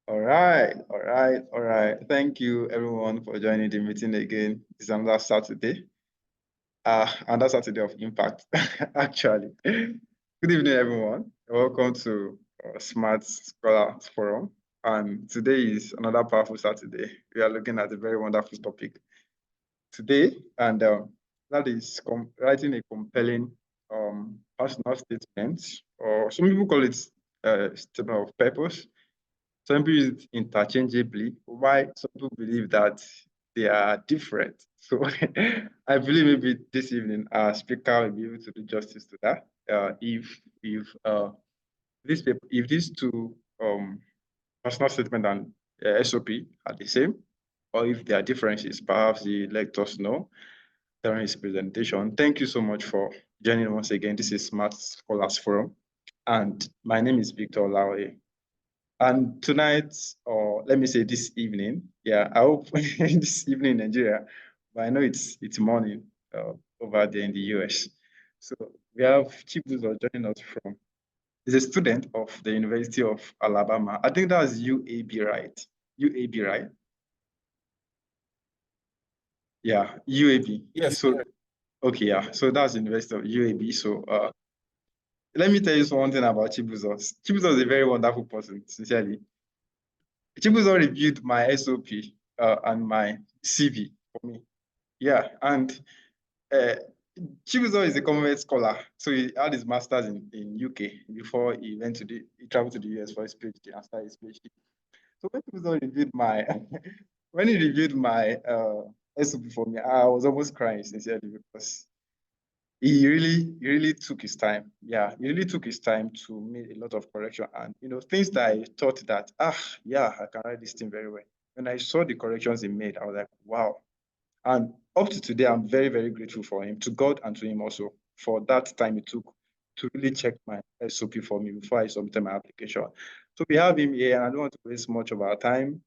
All right. Thank you everyone for joining the meeting again. It's another Saturday. Another Saturday of impact, actually. Good evening, everyone. Welcome to Smart Scholars Forum. And today is another powerful Saturday. We are looking at a very wonderful topic today, and that is writing a compelling personal statement, or some people call it statement of purpose. Some people use it interchangeably. Why some people believe that they are different. So I believe maybe this evening our speaker will be able to do justice to that. If these two personal statement and SOP are the same, or if there are differences, perhaps he let us know during his presentation. Thank you so much for joining once again. This is Smart Scholars Forum, and my name is Victor Lawe. And tonight, or let me say this evening, I hope this evening in Nigeria, but I know it's morning over there in the US. So we have Chibuzo joining us from, he's a student of the University of Alabama. I think that's UAB, right? UAB, right? Yeah, UAB. Yes. So, okay, yeah. So that's the University of UAB. So let me tell you one thing about Chibuzo. Chibuzo is a very wonderful person, sincerely. Chibuzo reviewed my SOP and my CV for me. Yeah, and Chibuzo is a Commonwealth scholar. So he had his master's in UK before he traveled to the US for his PhD and started his PhD. So when Chibuzo reviewed my when he reviewed my SOP for me, I was almost crying sincerely because he really took his time. Yeah, he really took his time to make a lot of correction, and things that I thought that I can write this thing very well. When I saw the corrections he made, I was like, wow. And up to today, I'm very, very grateful for him, to God and to him also, for that time he took to really check my SOP for me before I submitted my application. So we have him here, and I don't want to waste much of our time.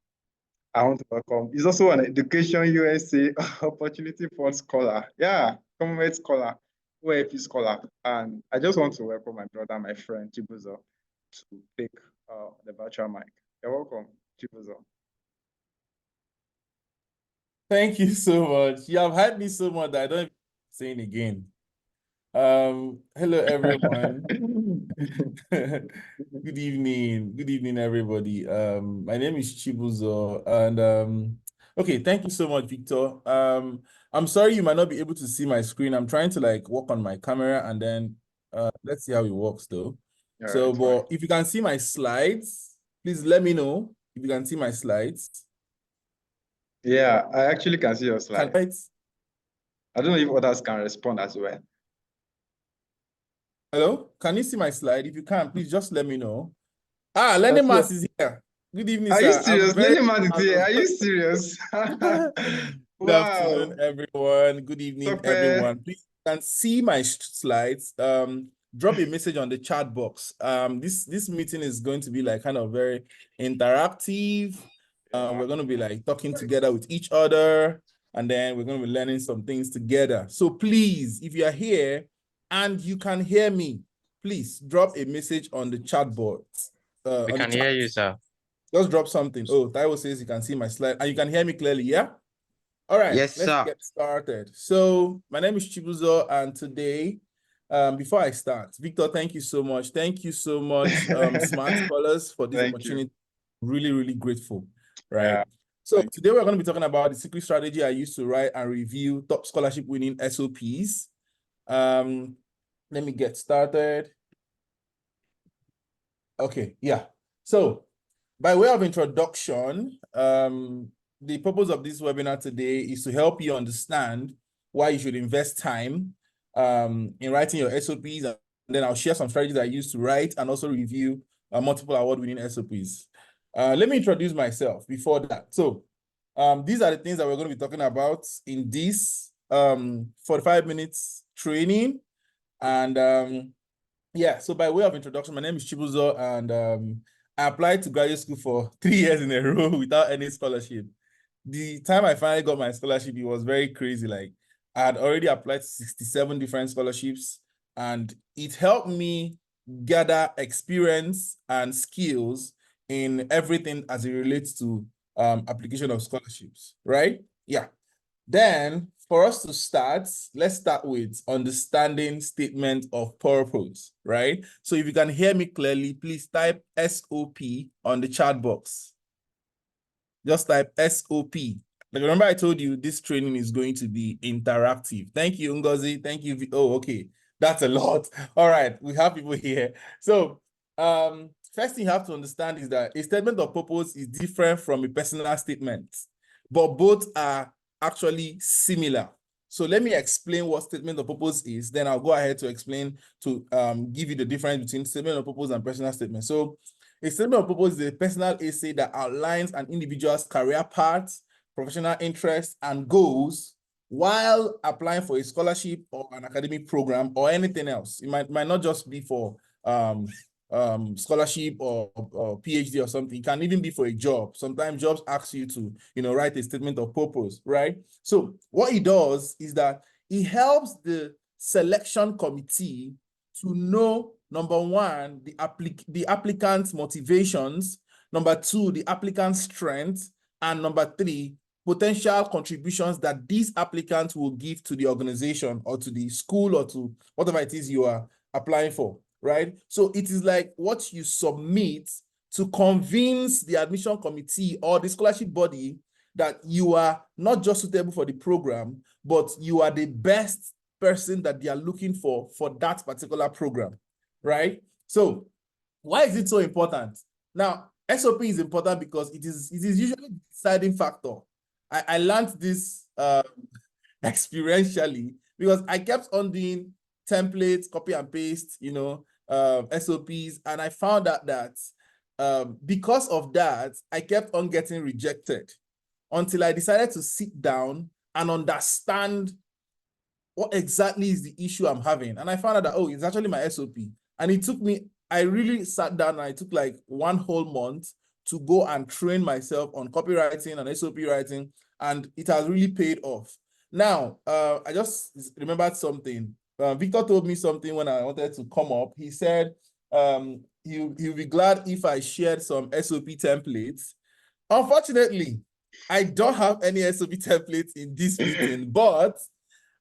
I want to welcome. He's also an Education USA Opportunity Fund Scholar. Yeah, Commonwealth Scholar, OAP Scholar. And I just want to welcome my brother, my friend, Chibuzo, to take the virtual mic. You're welcome, Chibuzo. Thank you so much. You have had me so much that I don't even say it again. Hello everyone. Good evening everybody. My name is Chibuzo, and okay, thank you so much, Victor. I'm sorry you might not be able to see my screen. I'm trying to work on my camera, and then let's see how it works though. So, but if you can see my slides, please let me know if you can see my slides. Yeah, I actually can see your slides. I don't know if others can respond as well. Hello, can you see my slide? If you can, please just let me know. Lenny Mas is here. Good evening, sir. Are you serious? Lenny Mas is here. Are you serious? Good afternoon, everyone. Good evening, everyone. Please, you can see my slides. Drop a message on the chat box. This meeting is going to be kind of very interactive. We're going to be talking together with each other, and then we're going to be learning some things together. So please, if you are here and you can hear me, please drop a message on the chat board. We can hear you, sir. Just drop something. Oh, Taiwo says you can see my slide and you can hear me clearly, yeah? All right, yes, let's get started. So my name is Chibuzo, and today, before I start, Victor, thank you so much. Thank you so much, Smart Scholars, for this opportunity. Really, really grateful, right? Yeah. So today we're going to be talking about the secret strategy I used to write and review top scholarship winning SOPs. Let me get started. Okay, yeah. So by way of introduction, the purpose of this webinar today is to help you understand why you should invest time in writing your SOPs, and then I'll share some strategies I use to write and also review multiple award-winning SOPs. Let me introduce myself before that. So these are the things that we're going to be talking about in this 45 minutes training. And yeah, so by way of introduction, my name is Chibuzo, and I applied to graduate school for 3 years in a row without any scholarship. The time I finally got my scholarship, it was very crazy. I had already applied to 67 different scholarships, and it helped me gather experience and skills in everything as it relates to application of scholarships, right? Yeah. Then for us to start, let's start with understanding statement of purpose, right? So if you can hear me clearly, please type SOP on the chat box. Just type SOP. Like, remember I told you this training is going to be interactive. Thank you, Ngozi. Thank you. Oh, okay. That's a lot. All right. We have people here. So first thing you have to understand is that a statement of purpose is different from a personal statement, but both are actually similar. So let me explain what statement of purpose is. Then I'll go ahead to explain to give you the difference between statement of purpose and personal statement. So a statement of purpose is a personal essay that outlines an individual's career path, professional interests, and goals while applying for a scholarship or an academic program or anything else. It might not just be for scholarship or PhD or something. It can even be for a job. Sometimes jobs ask you to, write a statement of purpose, right? So what it does is that it helps the selection committee to know, number one, the applicant's motivations, number two, the applicant's strengths, and number three, potential contributions that these applicants will give to the organization or to the school or to whatever it is you are applying for, right? So it is like what you submit to convince the admission committee or the scholarship body that you are not just suitable for the program, but you are the best person that they are looking for that particular program, right? So why is it so important? Now, SOP is important because it is usually the deciding factor. I learned this experientially because I kept on doing templates, copy and paste, SOPs, and I found out that because of that, I kept on getting rejected until I decided to sit down and understand what exactly is the issue I'm having. And I found out that, oh, it's actually my SOP. And it took me, I really sat down and I took like 1 whole month to go and train myself on copywriting and SOP writing, and it has really paid off. Now, I just remembered something. Victor told me something when I wanted to come up. He said he'll be glad if I shared some SOP templates. Unfortunately, I don't have any SOP templates in this meeting, but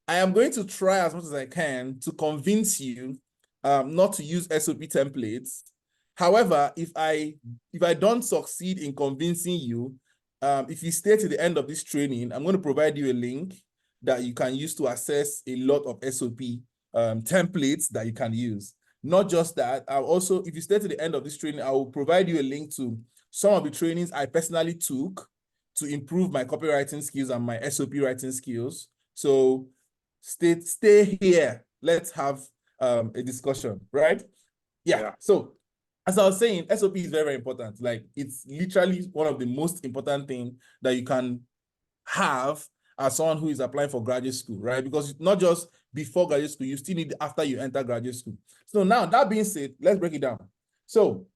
I am going to try as much as I can to convince you not to use SOP templates. However, if I don't succeed in convincing you, if you stay to the end of this training, I'm going to provide you a link that you can use to access a lot of SOP templates that you can use. Not just that, I'll also, if you stay to the end of this training, I will provide you a link to some of the trainings I personally took to improve my copywriting skills and my SOP writing skills. So stay here. Let's have a discussion, right? Yeah. So as I was saying, SOP is very, very important. Like, it's literally one of the most important things that you can have as someone who is applying for graduate school, right? Because not just before graduate school, you still need it after you enter graduate school. So now, that being said, let's break it down. So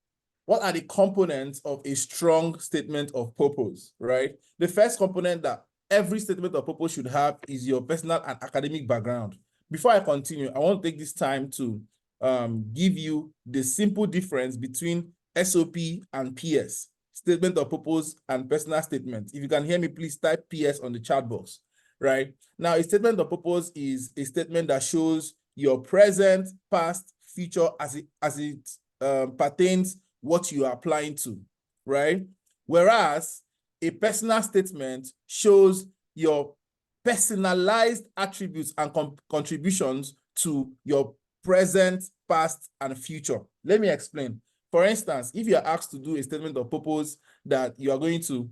what are the components of a strong statement of purpose, right? The first component that every statement of purpose should have is your personal and academic background. Before I continue, I want to take this time to give you the simple difference between SOP and PS, statement of purpose and personal statement. If you can hear me, please type PS on the chat box, right? Now, a statement of purpose is a statement that shows your present, past, future as it pertains what you are applying to, right? Whereas a personal statement shows your personalized attributes and contributions to your present, past, and future. Let me explain. For instance, if you are asked to do a statement of purpose that you are going to,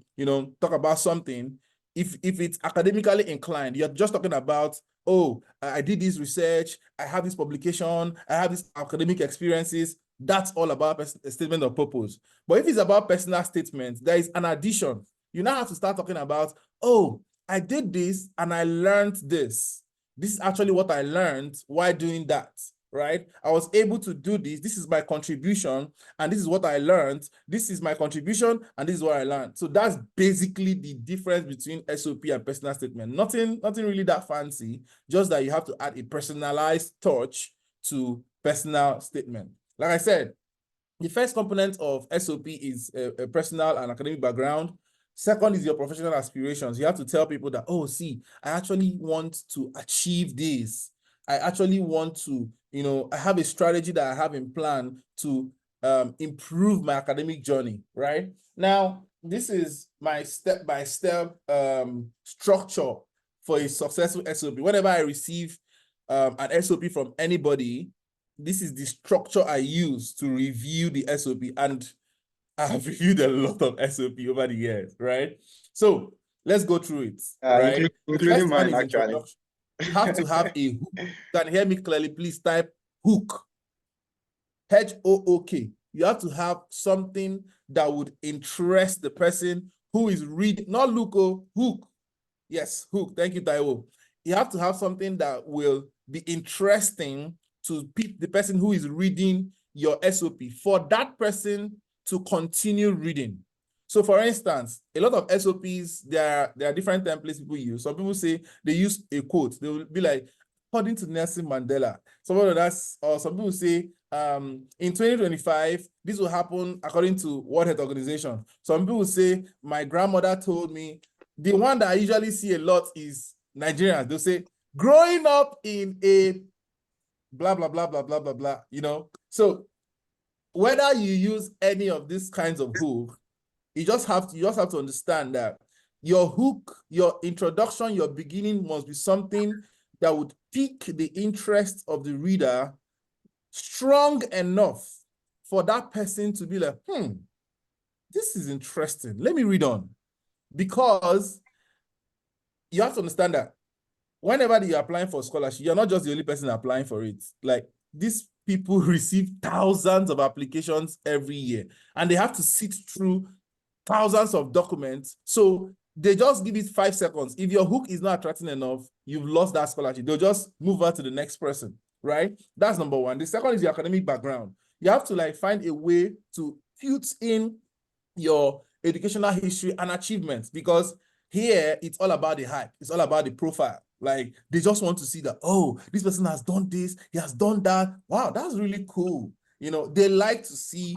talk about something, if it's academically inclined, you're just talking about, oh, I did this research, I have this publication, I have these academic experiences. That's all about a statement of purpose. But if it's about personal statements, there is an addition. You now have to start talking about, oh, I did this and I learned this. This is actually what I learned while doing that, right? I was able to do this. This is my contribution, and this is what I learned. This is my contribution, and this is what I learned. So that's basically the difference between SOP and personal statement. Nothing really that fancy, just that you have to add a personalized touch to personal statement. Like I said, the first component of SOP is a personal and academic background. Second is your professional aspirations. You have to tell people that, oh, see, I actually want to achieve this. I actually want to, I have a strategy that I have in plan to improve my academic journey, right? Now, this is my step-by-step structure for a successful SOP. Whenever I receive an SOP from anybody, this is the structure I use to review the SOP, and I have reviewed a lot of SOP over the years, right? So let's go through it, right? Including First one mine, is actually. introduction. You have to have a hook. You can hear me clearly, please type hook. H-O-O-K. You have to have something that would interest the person who is reading, not Luco, hook. Yes, hook. Thank you, Taiwo. You have to have something that will be interesting to the person who is reading your SOP, for that person to continue reading. So for instance, a lot of SOPs, there are different templates people use. Some people say they use a quote. They will be like, according to Nelson Mandela. Some people say, in 2025, this will happen according to World Health Organization. Some people say, my grandmother told me. The one that I usually see a lot is Nigerians. They'll say, growing up in a blah, blah, blah, blah, blah, blah, blah, So whether you use any of these kinds of hook, you just have to understand that your hook, your introduction, your beginning must be something that would pique the interest of the reader strong enough for that person to be like, this is interesting. Let me read on. Because you have to understand that whenever you're applying for scholarship, you're not just the only person applying for it. Like, these people receive thousands of applications every year, and they have to sit through thousands of documents. So they just give it 5 seconds. If your hook is not attracting enough, you've lost that scholarship. They'll just move on to the next person, right? That's number one. The second is your academic background. You have to find a way to put in your educational history and achievements, because here it's all about the hype. It's all about the profile. Like, they just want to see that, oh, this person has done this, he has done that. Wow, that's really cool. They like to see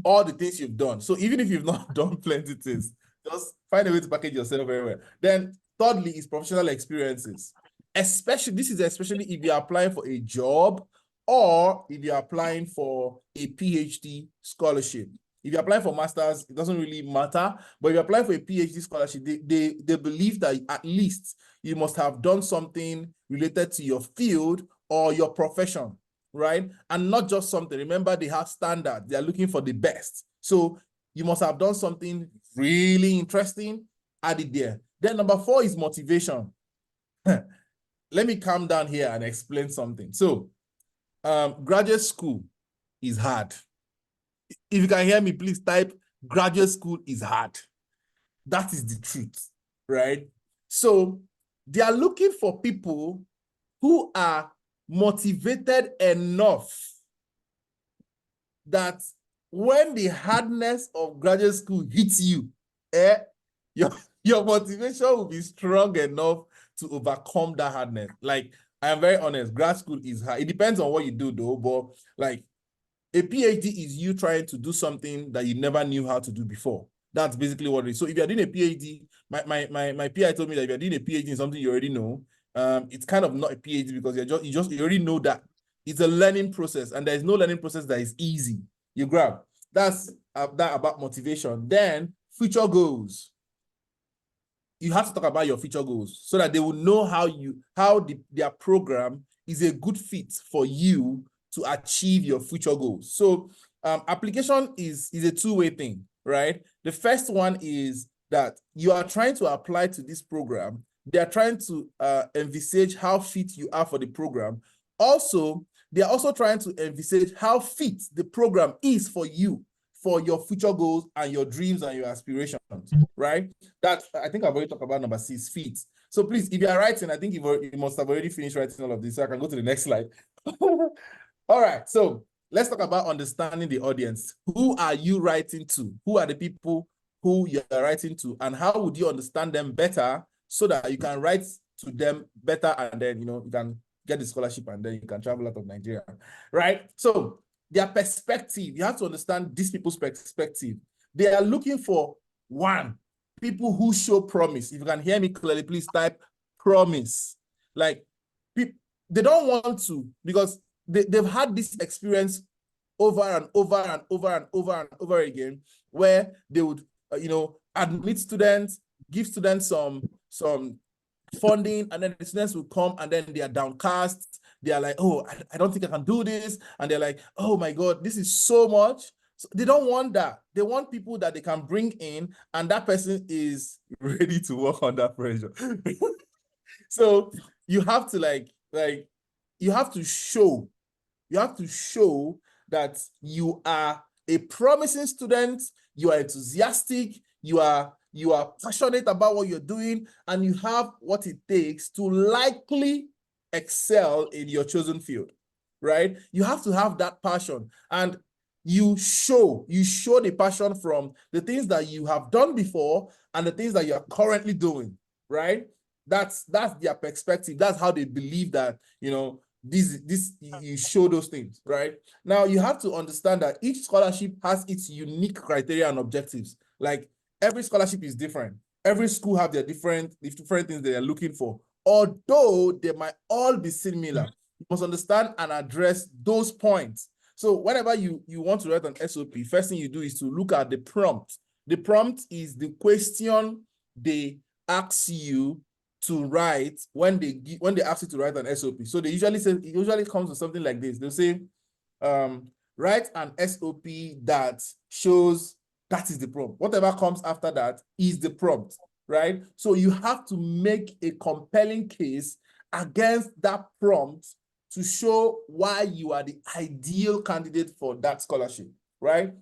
all the things you've done. So even if you've not done plenty things, just find a way to package yourself very well. Then thirdly is professional experiences. Especially if you're applying for a job, or if you're applying for a PhD scholarship. If you're applying for masters, it doesn't really matter. But if you're applying for a PhD scholarship, they believe that at least you must have done something related to your field or your profession, right? And not just something. Remember, they have standards. They are looking for the best. So you must have done something really interesting, add it there. Then number 4 is motivation. Let me calm down here and explain something. So graduate school is hard. If you can hear me, please type graduate school is hard. That is the truth, right? So they are looking for people who are motivated enough that when the hardness of graduate school hits you, your motivation will be strong enough to overcome that hardness. Like, I am very honest, grad school is hard. It depends on what you do though, but like, a PhD is you trying to do something that you never knew how to do before. That's basically what it is. So if you're doing a PhD, my PI told me that if you're doing a PhD in something you already know, it's kind of not a PhD, because you already know that it's a learning process, and there's no learning process that is easy. You grab. That's that about motivation. Then future goals. You have to talk about your future goals so that they will know how their program is a good fit for you to achieve your future goals. So application is a two-way thing, right? The first one is that you are trying to apply to this program. They are trying to envisage how fit you are for the program. Also, they are also trying to envisage how fit the program is for you, for your future goals and your dreams and your aspirations, right? That, I think I've already talked about number 6, fit. So please, if you are writing, I think you must have already finished writing all of this, so I can go to the next slide. All right, so let's talk about understanding the audience. Who are you writing to? Who are the people who you're writing to? And how would you understand them better so that you can write to them better, and then, you can get the scholarship, and then you can travel out of Nigeria, right? So their perspective. You have to understand these people's perspective. They are looking for, one, people who show promise. If you can hear me clearly, please type promise. Like, they don't want to, because they've had this experience over and over and over and over and over again, where they would, admit students, give students some funding, and then the students will come and then they are downcast. They are like, oh, I don't think I can do this. And they're like, oh my God, this is so much. So they don't want that. They want people that they can bring in, and that person is ready to work under pressure. So you have to you have to show that you are a promising student, you are enthusiastic, you are passionate about what you're doing, and you have what it takes to likely excel in your chosen field, right? You have to have that passion, and you show the passion from the things that you have done before and the things that you are currently doing, right? That's their perspective. That's how they believe that, you show those things, right? Now, you have to understand that each scholarship has its unique criteria and objectives. Like, every scholarship is different. Every school have their different things they are looking for. Although they might all be similar, you must understand and address those points. So whenever you want to write an SOP, first thing you do is to look at the prompt. The prompt is the question they ask you to write when they ask you to write an SOP. So it usually comes to something like this. They'll say, write an SOP that shows, that is the prompt. Whatever comes after that is the prompt, right? So you have to make a compelling case against that prompt to show why you are the ideal candidate for that scholarship, right?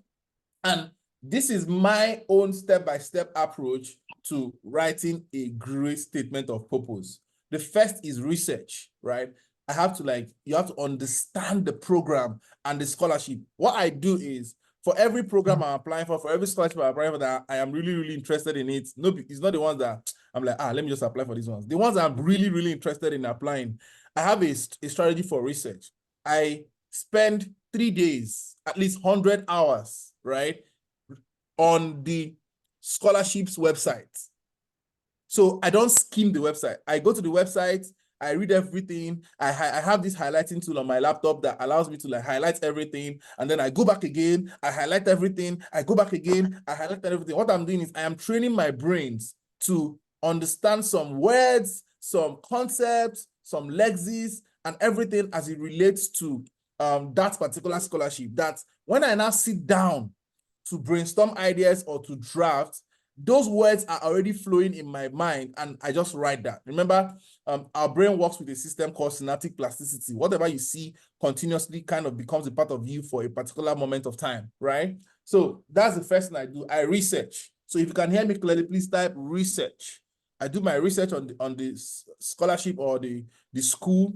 And this is my own step-by-step approach to writing a great statement of purpose. The first is research, right? You have to understand the program and the scholarship. What I do is, for every program I'm applying for every scholarship I'm applying for that I am really, really interested in it. No, it's not the ones that I'm like, let me just apply for these ones. The ones I'm really, really interested in applying, I have a strategy for research. I spend 3 days, at least 100 hours, right, on the scholarships website. So I don't skim the website. I go to the website, I read everything. I have this highlighting tool on my laptop that allows me to highlight everything. And then I go back again, I highlight everything. I go back again, I highlight everything. What I'm doing is I am training my brains to understand some words, some concepts, some lexis, and everything as it relates to that particular scholarship. That when I now sit down to brainstorm ideas or to draft, those words are already flowing in my mind, and I just write that. Remember, our brain works with a system called synaptic plasticity. Whatever you see continuously kind of becomes a part of you for a particular moment of time, right? So that's the first thing I do. I research. So if you can hear me clearly, please type research. I do my research on the scholarship or the school,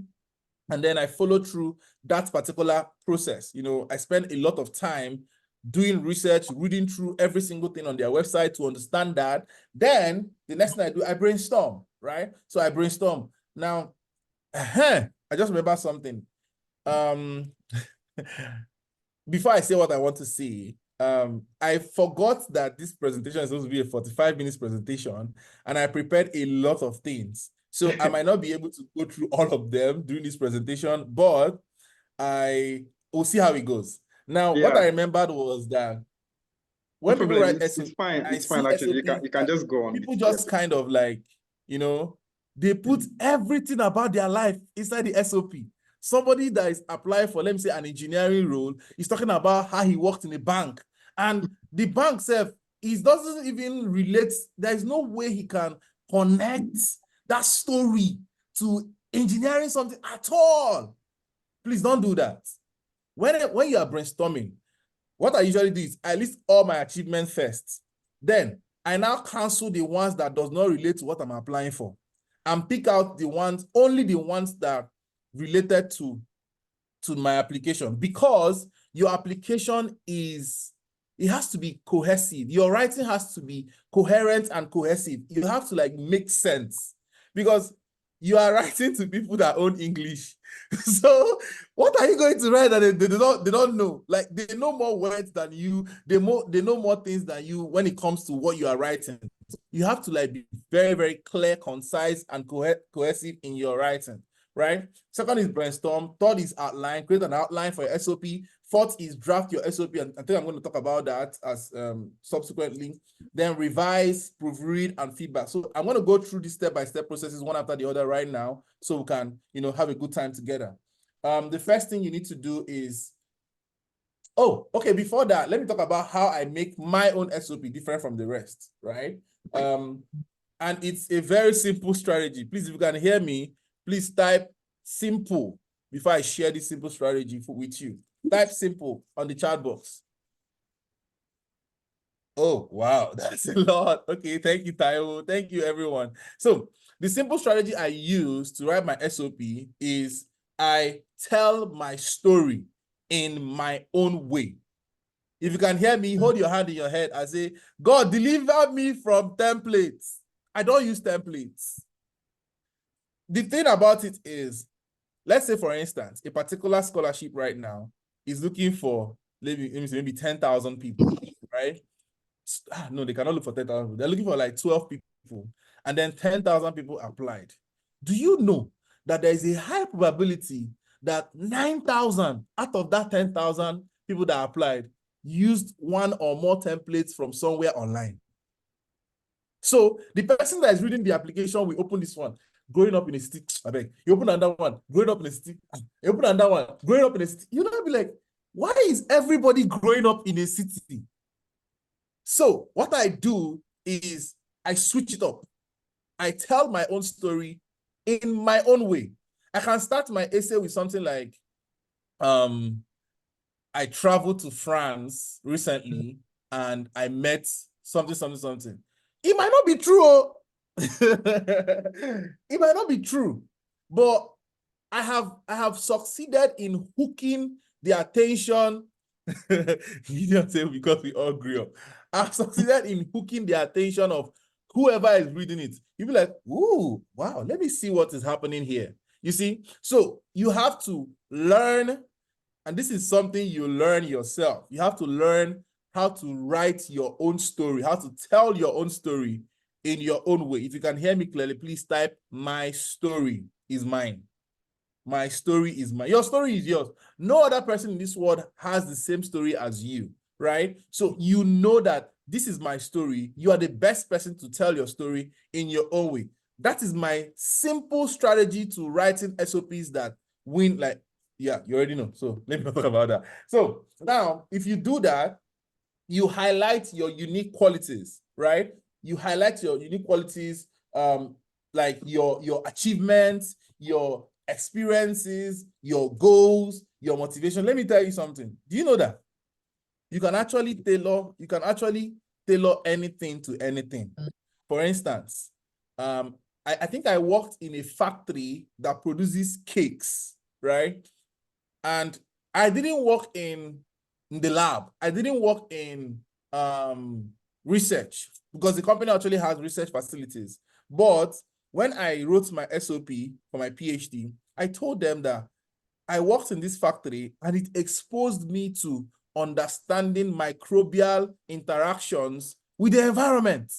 and then I follow through that particular process. I spend a lot of time doing research, reading through every single thing on their website to understand that. Then the next thing I do, I brainstorm, right? So I brainstorm. Now, I just remember something. Before I say what I want to say, I forgot that this presentation is supposed to be a 45 minutes presentation, and I prepared a lot of things. So I might not be able to go through all of them during this presentation, but I will see how it goes. Now, what I remembered was that when people write SOP, it's fine actually. You can just go on. People just kind of they put everything about their life inside the SOP. Somebody that is applying for, let me say, an engineering role is talking about how he worked in a bank, and the bank self, it doesn't even relate. There is no way he can connect that story to engineering something at all. Please don't do that. When you are brainstorming, what I usually do is I list all my achievements first. Then I now cancel the ones that does not relate to what I'm applying for, and pick out only the ones that related to my application, because your application it has to be cohesive. Your writing has to be coherent and cohesive. You have to make sense, because you are writing to people that own English. So what are you going to write that they don't know? Like, they know more words than you. They know more things than you when it comes to what you are writing. You have to like be very, very clear, concise, and cohesive in your writing, right? Second is brainstorm. Third is outline. Create an outline for your SOP. Fourth is draft your SOP, and I think I'm going to talk about that as subsequently. Then revise, proofread, and feedback. So I'm going to go through these step-by-step processes one after the other right now, so we can, have a good time together. The first thing you need to do is, before that, let me talk about how I make my own SOP different from the rest, right? And it's a very simple strategy. Please, if you can hear me, please type simple before I share this simple strategy with you. Type simple on the chat box. Oh, wow, that's a lot. Okay, thank you, Taiwo. Thank you, everyone. So the simple strategy I use to write my SOP is I tell my story in my own way. If you can hear me, hold your hand in your head and say, God, deliver me from templates. I don't use templates. The thing about it is, let's say, for instance, a particular scholarship right now is looking for maybe 10,000 people, right? No, they cannot look for 10,000 people. They're looking for like 12 people, and then 10,000 people applied. Do you know that there is a high probability that 9,000 out of that 10,000 people that applied used one or more templates from somewhere online? So the person that is reading the application will open this one, growing up in a stick. I beg. You open another one, growing up in a stick. You open another one, growing up in a stick. You're not be like, why is everybody growing up in a city? So what I do is I switch it up. I tell my own story in my own way. I can start my essay with something like, I traveled to France recently and I met something. It might not be true. It might not be true, but I have succeeded in hooking the attention. You don't say because we all grew up. I've succeeded in hooking the attention of whoever is reading it. You'll be like, ooh, wow, let me see what is happening here. You see? So you have to learn, and this is something you learn yourself. You have to learn how to write your own story, how to tell your own story in your own way. If you can hear me clearly, please type, my story is mine. My story is mine. Your story is yours. No other person in this world has the same story as you, right? So you know that this is my story. You are the best person to tell your story in your own way. That is my simple strategy to writing SOPs that win. Like, yeah, you already know. So let me talk about that. So now, if you do that, you highlight your unique qualities, right? You highlight your unique qualities, like your achievements, your experiences, your goals, your motivation. Let me tell you something. Do you know that you can actually tailor anything to anything? For instance, I think I worked in a factory that produces cakes, right? And I didn't work in the lab. I didn't work in research because the company actually has research facilities. But when I wrote my SOP for my PhD, I told them that I worked in this factory and it exposed me to understanding microbial interactions with the environment.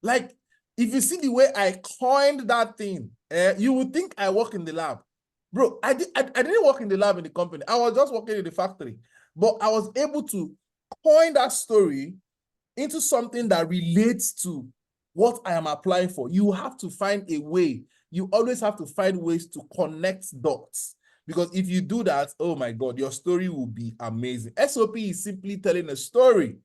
Like, if you see the way I coined that thing, you would think I work in the lab. Bro, I didn't work in the lab in the company. I was just working in the factory. But I was able to coin that story into something that relates to what I am applying for. You have to find a way. You always have to find ways to connect dots. Because if you do that, oh my God, your story will be amazing. SOP is simply telling a story.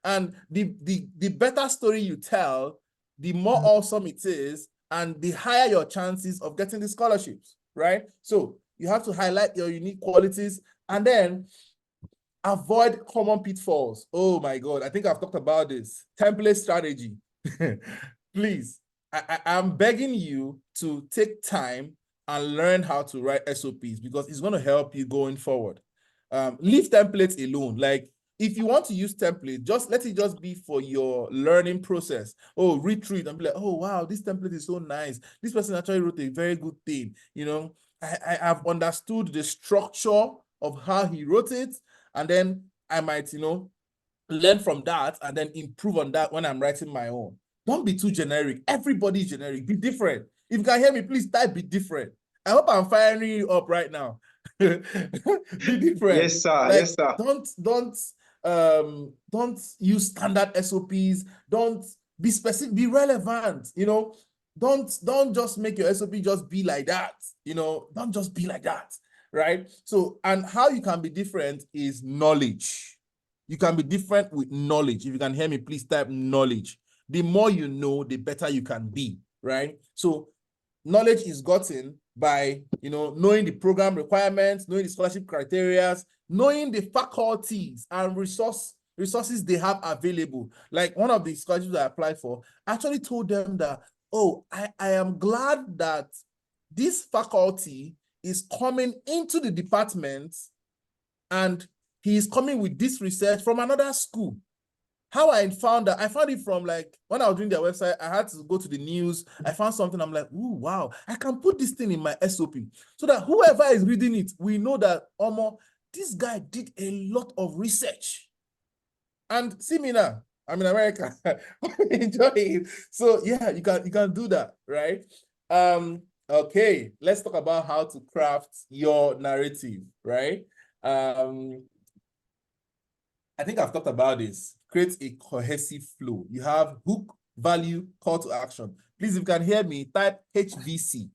And the better story you tell, the more awesome it is, and the higher your chances of getting the scholarships, right? So you have to highlight your unique qualities and then avoid common pitfalls. Oh my God, I think I've talked about this. Template strategy. Please, I'm begging you to take time and learn how to write SOPs because it's going to help you going forward. Leave templates alone. Like, if you want to use template, just let it just be for your learning process. Oh, read through it and be like, oh, wow, this template is so nice. This person actually wrote a very good thing. You know, I have understood the structure of how he wrote it. And then I might, you know, learn from that and then improve on that when I'm writing my own. Don't be too generic. Everybody is generic. Be different. If you can hear me, please type be different. I hope I'm firing you up right now. Be different. Yes, sir. Like, Yes, sir. Don't use standard SOPs. Don't be specific, be relevant, you know. Don't just make your SOP just be like that, you know. Don't just be like that, right? So, and how you can be different is knowledge. You can be different with knowledge. If you can hear me, please type knowledge. The more you know, the better you can be, right? So knowledge is gotten by, you know, knowing the program requirements, knowing the scholarship criteria, knowing the faculties and resources they have available. Like one of the scholarships I applied for, I actually told them that, oh, I am glad that this faculty is coming into the department and he is coming with this research from another school. How I found that, I found it from, like, when I was doing their website, I had to go to the news. I found something, I'm like, ooh, wow, I can put this thing in my SOP so that whoever is reading it, we know that, this guy did a lot of research. And see me now, I'm in America. Enjoy it. So yeah, you can do that, right? Okay, let's talk about how to craft your narrative, right? I think I've talked about this. Create a cohesive flow. You have hook, value, call to action. Please, if you can hear me, type HVC.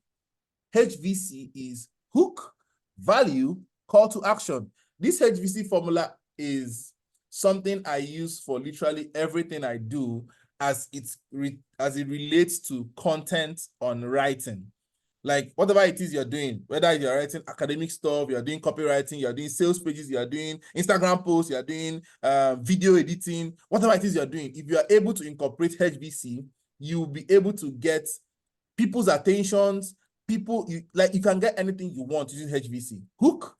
HVC is hook, value, call to action. This HVC formula is something I use for literally everything I do as it relates to content on writing. Like whatever it is you're doing, whether you're writing academic stuff, you're doing copywriting, you're doing sales pages, you're doing Instagram posts, you're doing video editing, whatever it is you're doing, if you are able to incorporate HVC, you'll be able to get people's attentions. You can get anything you want using HVC. Hook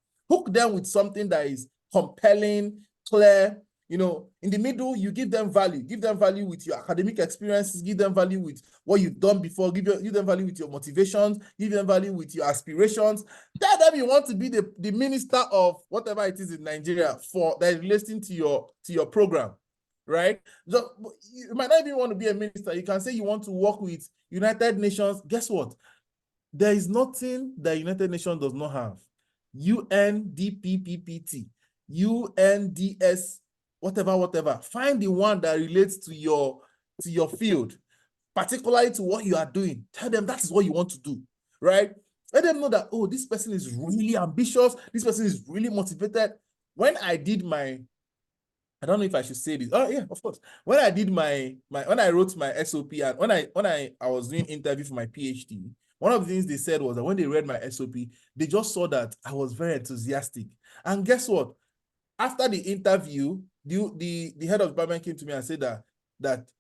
them with something that is compelling, clear. You know, in the middle, you give them value. Give them value with your academic experiences. Give them value with what you've done before. Give them value with your motivations. Give them value with your aspirations. Tell them you want to be the minister of whatever it is in Nigeria for that is relating to your program, right? So you might not even want to be a minister. You can say you want to work with United Nations. Guess what? There is nothing that United Nations does not have. UNDPPPT, UNDS, whatever. Find the one that relates to your field, particularly to what you are doing. Tell them that is what you want to do, right? Let them know that, oh, this person is really ambitious. This person is really motivated. When I did my, I don't know if I should say this. Oh yeah, of course. When I did when I wrote my SOP and when I was doing interview for my PhD, one of the things they said was that when they read my SOP, they just saw that I was very enthusiastic. And guess what? After the interview, the head of department came to me and said that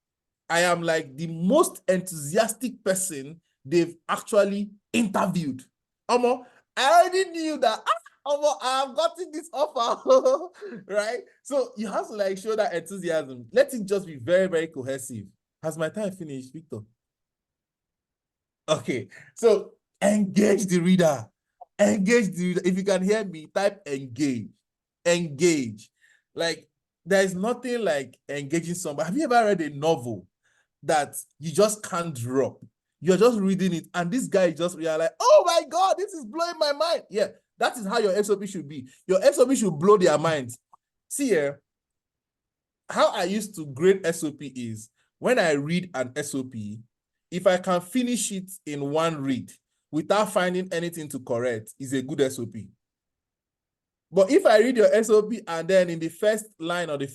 I am like the most enthusiastic person they've actually interviewed. I already knew that I've gotten this offer, right? So you have to like show that enthusiasm. Let it just be very, very cohesive. Has my time finished, Victor? Okay, so engage the reader. Engage the reader. If you can hear me, type engage. Engage. Like, there's nothing like engaging somebody. Have you ever read a novel that you just can't drop? You're just reading it, and this guy just realized, oh my God, this is blowing my mind. Yeah, that is how your SOP should be. Your SOP should blow their minds. See here, how I used to grade SOP is when I read an SOP, if I can finish it in one read without finding anything to correct, is a good SOP. But if I read your SOP and then in the first line or the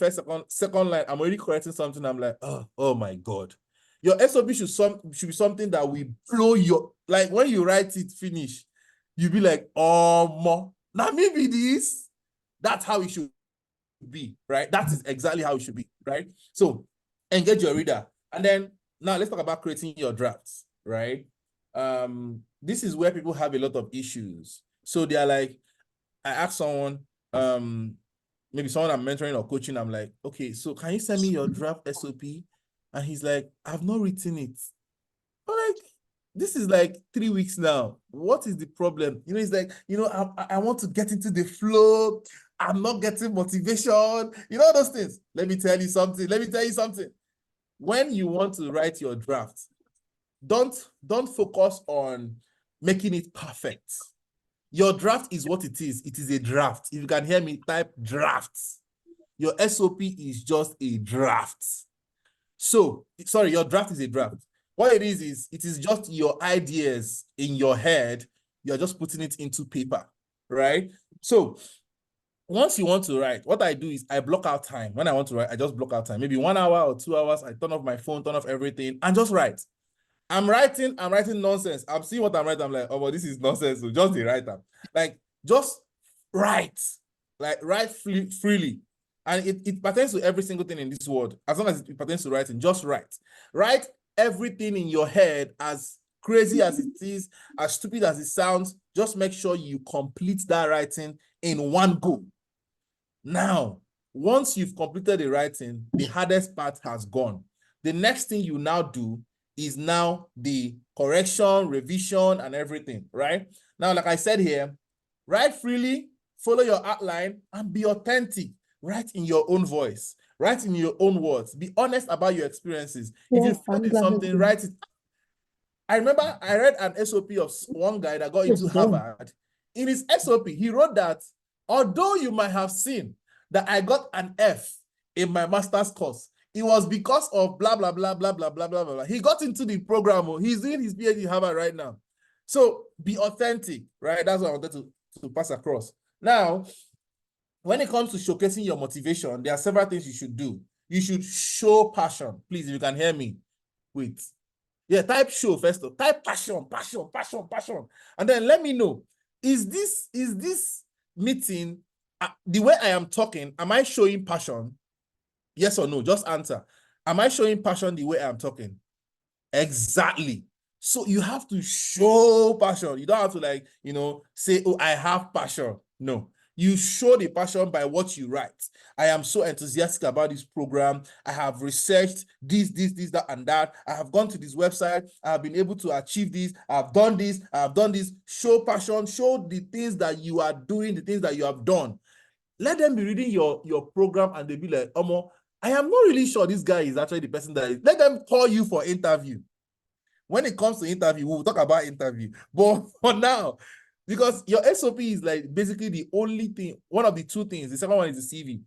second line, I'm already correcting something, I'm like, oh my God. Your SOP should be something that will blow your, like when you write it finish, you'll be like, oh, now maybe this. That's how it should be, right? That is exactly how it should be, right? So engage your reader. And then now let's talk about creating your drafts, right? This is where people have a lot of issues. So they are like, I asked someone, maybe someone I'm mentoring or coaching, I'm like, okay, so can you send me your draft SOP? And he's like, I've not written it. I'm like, this is like 3 weeks now. What is the problem? You know, it's like, you know, I want to get into the flow. I'm not getting motivation. You know, those things. Let me tell you something. When you want to write your draft, don't focus on making it perfect. Your draft is what it is. It is a draft. If you can hear me, type drafts. Your SOP is just a draft. So, sorry, your draft is a draft. What it is it is just your ideas in your head. You're just putting it into paper, right? So, once you want to write, what I do is I block out time. When I want to write, I just block out time. Maybe 1 hour or 2 hours, I turn off my phone, turn off everything, and just write. I'm writing nonsense. I'm seeing what I'm writing. I'm like, oh, well, this is nonsense. So just the writer. Like, just write. Like, write freely. And it pertains to every single thing in this world. As long as it pertains to writing, just write. Write everything in your head, as crazy as it is, as stupid as it sounds. Just make sure you complete that writing in one go. Now, once you've completed the writing, the hardest part has gone. The next thing you now do is now the correction, revision, and everything, right? Now, like I said here, write freely, follow your outline, and be authentic. Write in your own voice. Write in your own words. Be honest about your experiences. If you failed in something, write it. I remember I read an SOP of one guy that got into Harvard. In his SOP, he wrote that although you might have seen that I got an F in my master's course, it was because of blah, blah, blah, blah, blah, blah, blah, blah. He got into the program. He's doing his PhD in Harvard right now. So be authentic, right? That's what I wanted to pass across. Now, when it comes to showcasing your motivation, there are several things you should do. You should show passion. Please, if you can hear me, wait. Yeah, type show first. Type passion. And then let me know, is this meeting, the way I am talking, am I showing passion? Yes or no? Just answer. Am I showing passion the way I'm talking? Exactly. So you have to show passion. You don't have to, like, you know, say, oh, I have passion. No. You show the passion by what you write. I am so enthusiastic about this program. I have researched this, that, and that. I have gone to this website. I have been able to achieve this. I've done this. I've done this. Show passion. Show the things that you are doing, the things that you have done. Let them be reading your program and they'll be like, Omo, I am not really sure this guy is actually the person that is. Let them call you for interview. When it comes to interview, we'll talk about interview. But for now, because your SOP is like basically the only thing, one of the two things. The second one is the CV.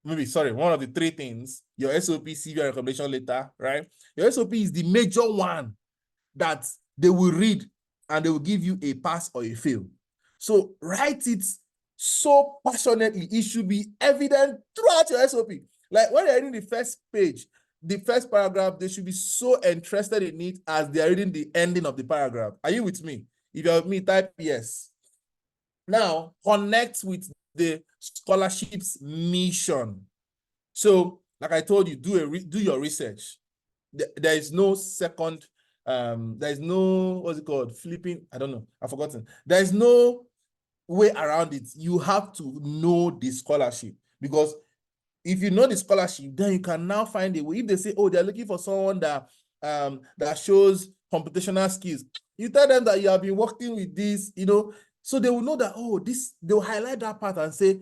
One of the three things. Your SOP, CV, and recommendation letter, right? Your SOP is the major one that they will read and they will give you a pass or a fail. So write it so passionately. It should be evident throughout your SOP. Like when you're reading the first page, the first paragraph, they should be so interested in it as they are reading the ending of the paragraph. Are you with me? If you're with me, type yes. Now, connect with the scholarship's mission. So, like I told you, do your research. There is no second, there is no, what's it called? Flipping, I don't know, I've forgotten. There is no way around it. You have to know the scholarship, because if you know the scholarship, then you can now find a way. If they say, oh, they're looking for someone that that shows computational skills, you tell them that you have been working with this, you know, so they will know that, oh, this, they'll highlight that part and say,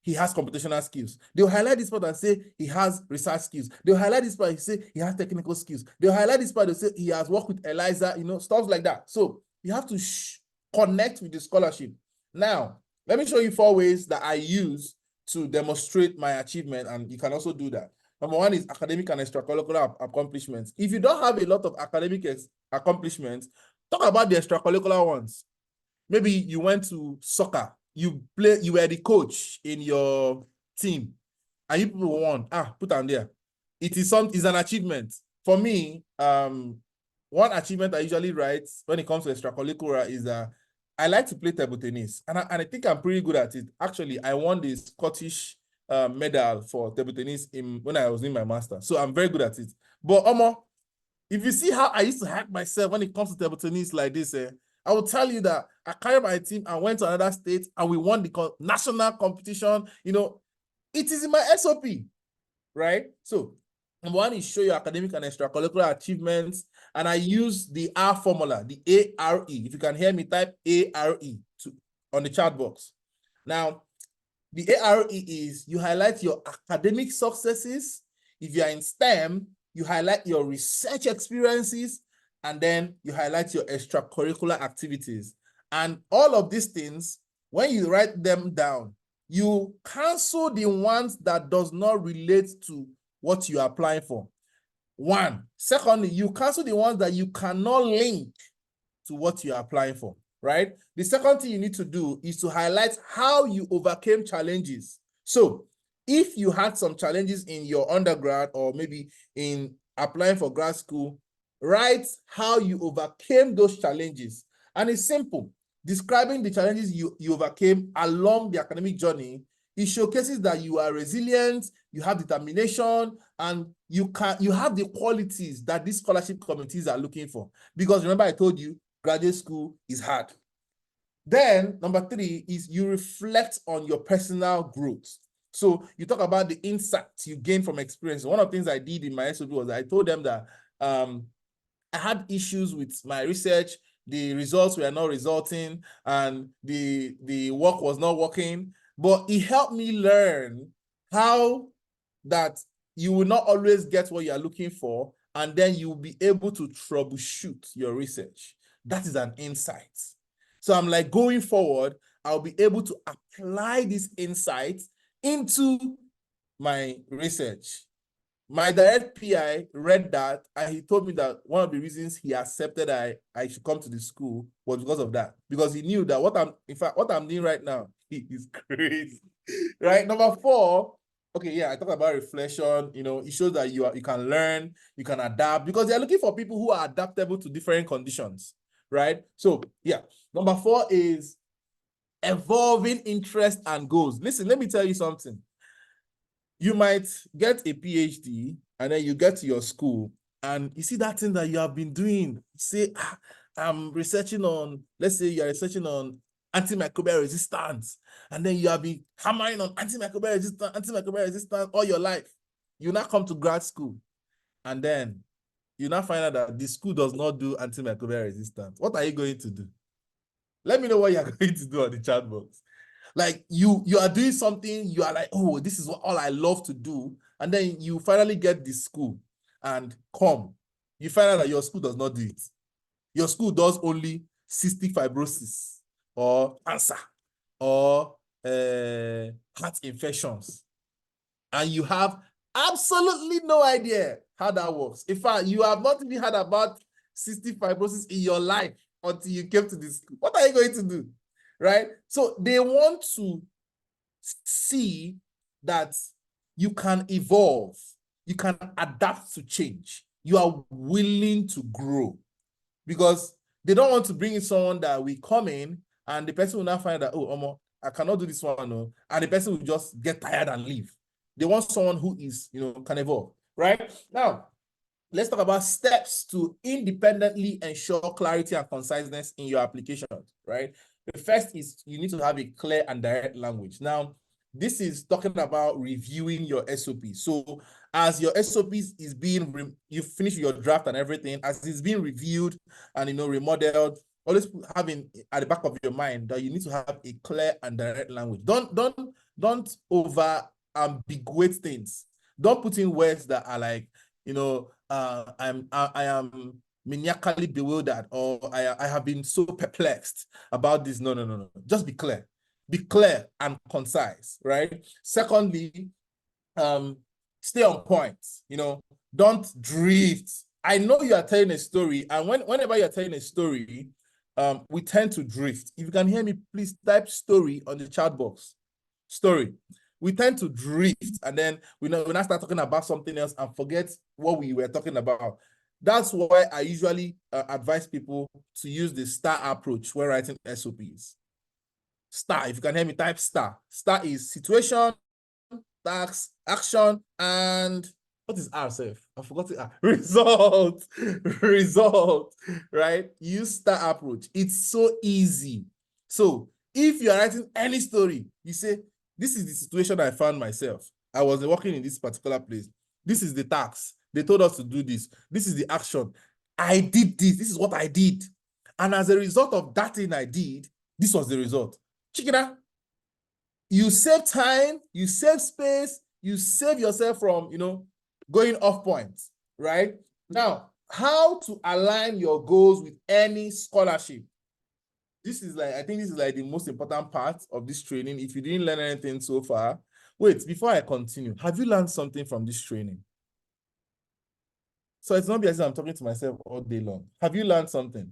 he has computational skills. They'll highlight this part and say he has research skills. They'll highlight this part and say he has technical skills. They'll highlight this part and say he has worked with Eliza, you know, stuff like that. So you have to connect with the scholarship. Now, let me show you 4 ways that I use to demonstrate my achievement, and you can also do that. Number 1 is academic and extracurricular accomplishments. If you don't have a lot of academic accomplishments, talk about the extracurricular ones. Maybe you went to soccer, you were the coach in your team, and you people won. Put on there. It is an achievement. For me, one achievement I usually write when it comes to extracurricular is I like to play table tennis, and I think I'm pretty good at it. Actually, I won the Scottish medal for table tennis when I was in my master, so I'm very good at it. But if you see how I used to hack myself when it comes to table tennis like this, I will tell you that I carried my team and went to another state and we won the national competition. You know, it is in my SOP, right? So number one is show your academic and extracurricular achievements. And I use the R formula, the ARE. If you can hear me, type ARE on the chat box. Now, the ARE is you highlight your academic successes. If you are in STEM, you highlight your research experiences, and then you highlight your extracurricular activities. And all of these things, when you write them down, you cancel the ones that does not relate to what you are applying for. One. Secondly, you cancel the ones that you cannot link to what you are applying for, right? The second thing you need to do is to highlight how you overcame challenges. So if you had some challenges in your undergrad or maybe in applying for grad school, write how you overcame those challenges. And it's simple. Describing the challenges you overcame along the academic journey, it showcases that you are resilient, you have determination, and you have the qualities that these scholarship committees are looking for. Because remember, I told you, graduate school is hard. Then number three is you reflect on your personal growth. So you talk about the insights you gain from experience. One of the things I did in my SOP was I told them that I had issues with my research, the results were not resulting, and the work was not working. But it helped me learn how that you will not always get what you are looking for, and then you will be able to troubleshoot your research. That is an insight. So I'm like, going forward, I'll be able to apply these insights into my research. My direct PI read that, and he told me that one of the reasons he accepted I should come to the school was because of that. Because he knew that what I'm doing right now is crazy. Right? Number four, okay, yeah, I talked about reflection. You know, it shows that you can learn, you can adapt, because they're looking for people who are adaptable to different conditions, right? So yeah, number four is evolving interest and goals. Listen, let me tell you something. You might get a PhD and then you get to your school and you see that thing that you have been doing. Say, I'm researching on, let's say you're researching on antimicrobial resistance, and then you have been hammering on antimicrobial resistance all your life. You now come to grad school and then you now find out that the school does not do antimicrobial resistance. What are you going to do? Let me know what you're going to do on the chat box. Like you are doing something, you are like, oh, this is all I love to do. And then you finally get this school and you find out that your school does not do it. Your school does only cystic fibrosis or cancer or heart infections. And you have absolutely no idea how that works. In fact, you have not even heard about cystic fibrosis in your life until you came to this school. What are you going to do? Right? So they want to see that you can evolve, you can adapt to change, you are willing to grow, because they don't want to bring in someone that will come in and the person will not find that, oh, Omo, I cannot do this one, no, and the person will just get tired and leave. They want someone who is, can evolve, right? Now, let's talk about steps to independently ensure clarity and conciseness in your applications, right? The first is you need to have a clear and direct language. Now, this is talking about reviewing your SOP. So as your SOPs is being, you finish your draft and everything, as it's being reviewed and, remodeled, always having at the back of your mind that you need to have a clear and direct language. Don't over ambiguate things. Don't put in words that are like, I am maniacally bewildered, or I have been so perplexed about this. No. Just be clear. Be clear and concise, right? Secondly, stay on point. Don't drift. I know you are telling a story, and whenever you're telling a story, we tend to drift. If you can hear me, please type story on the chat box. Story. We tend to drift, and then we now start talking about something else and forget what we were talking about. That's why I usually advise people to use the STAR approach when writing SOPs. STAR, if you can hear me, type STAR. STAR is situation, task, action, and What is RCF? I forgot it. Result, result, right? Use star approach. It's so easy. So if you are writing any story, you say, this is the situation I found myself. I was working in this particular place. This is the task. They told us to do this. This is the action. I did this. This is what I did. And as a result of that thing I did, this was the result. Check it out. You save time, you save space, you save yourself from, going off point, right? Now, how to align your goals with any scholarship? I think this is like the most important part of this training. If you didn't learn anything so far, wait, before I continue, have you learned something from this training? So it's not because I'm talking to myself all day long. Have you learned something?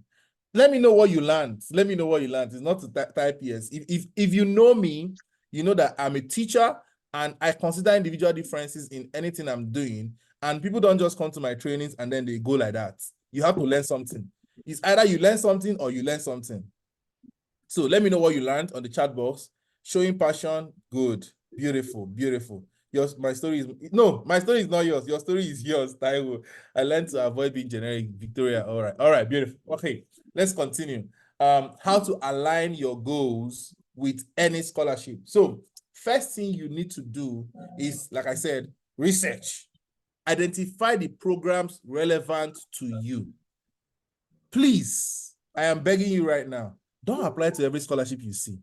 Let me know what you learned. Let me know what you learned. It's not to type yes. If you know me, you know that I'm a teacher and I consider individual differences in anything I'm doing. And people don't just come to my trainings and then they go like that. You have to learn something. It's either you learn something or you learn something. So let me know what you learned on the chat box. Showing passion, good, beautiful, beautiful. My story is not yours. Your story is yours, Taiwo. I learned to avoid being generic, Victoria. All right, beautiful. Okay, let's continue. How to align your goals with any scholarship. So first thing you need to do is, like I said, research. Identify the programs relevant to you. Please, I am begging you right now, don't apply to every scholarship you see.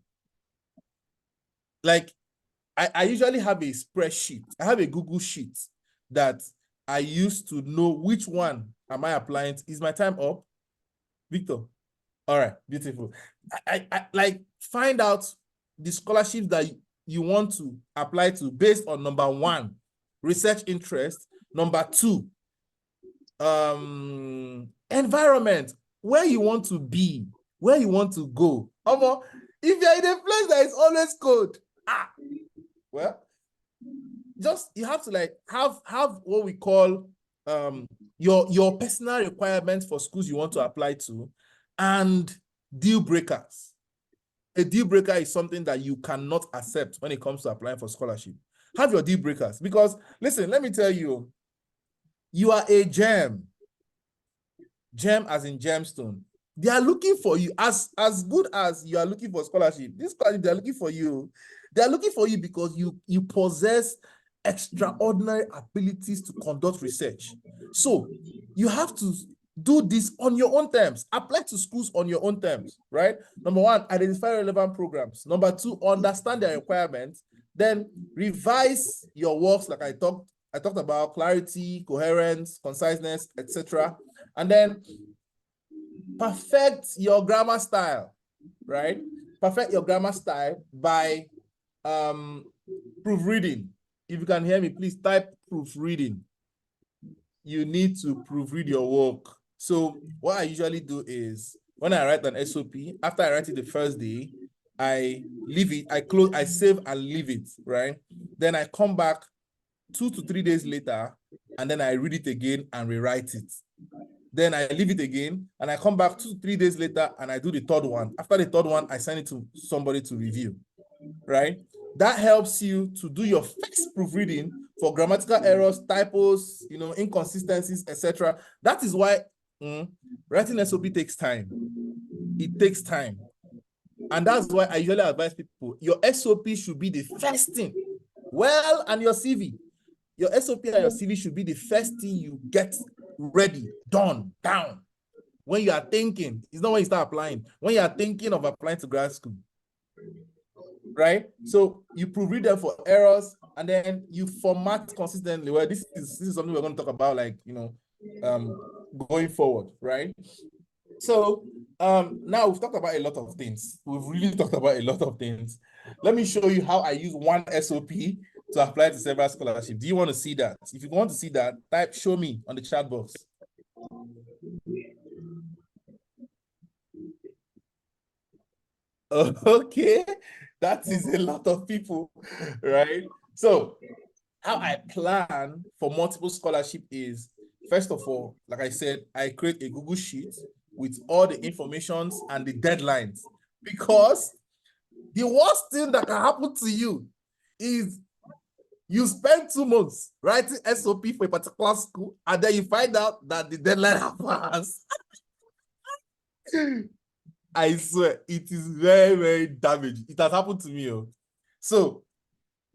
Like, I usually have a spreadsheet. I have a Google sheet that I use to know which one am I applying to. Is my time up, Victor? All right, beautiful. I like find out the scholarships that you want to apply to based on number one, research interest. Number two, environment, where you want to be, where you want to go. If you're in a place that is always cold, well, just you have to like have what we call your personal requirements for schools you want to apply to, and deal breakers. A deal breaker is something that you cannot accept when it comes to applying for scholarship. Have your deal breakers, because listen, let me tell you, you are a gem as in gemstone. They are looking for you as good as you are looking for scholarship. This scholarship, they are looking for you. They are looking for you because you possess extraordinary abilities to conduct research. So you have to do this on your own terms. Apply to schools on your own terms, right? Number one, identify relevant programs. Number two, understand their requirements. Then revise your works, like I talked about clarity, coherence, conciseness, etc. And then perfect your grammar style, right? Perfect your grammar style by proofreading. If you can hear me, please type proofreading. You need to proofread your work. So what I usually do is, when I write an SOP, after I write it the first day, I leave it, I save and leave it, right? Then I come back 2 to 3 days later, and then I read it again and rewrite it. Then I leave it again, and I come back 2 to 3 days later, and I do the third one. After the third one, I send it to somebody to review, right? That helps you to do your first proofreading for grammatical errors, typos, inconsistencies, etc. That is why writing SOP takes time. It takes time. And that's why I usually advise people, your SOP should be the first thing. Well, and your CV. Your SOP and your CV should be the first thing you get ready, done, down. When you are thinking, it's not when you start applying. When you are thinking of applying to grad school, right? So you proofread them for errors, and then you format consistently. Well, this is something we're going to talk about, like, going forward, right? So now we've talked about a lot of things. We've really talked about a lot of things. Let me show you how I use one SOP to apply to several scholarships. Do you want to see that? If you want to see that, type show me on the chat box. Okay, that is a lot of people, right? So how I plan for multiple scholarship is, first of all, like I said, I create a Google Sheet with all the informations and the deadlines, because the worst thing that can happen to you is You spend 2 months writing SOP for a particular school, and then you find out that the deadline has passed. I swear, it is very, very damaging. It has happened to me. So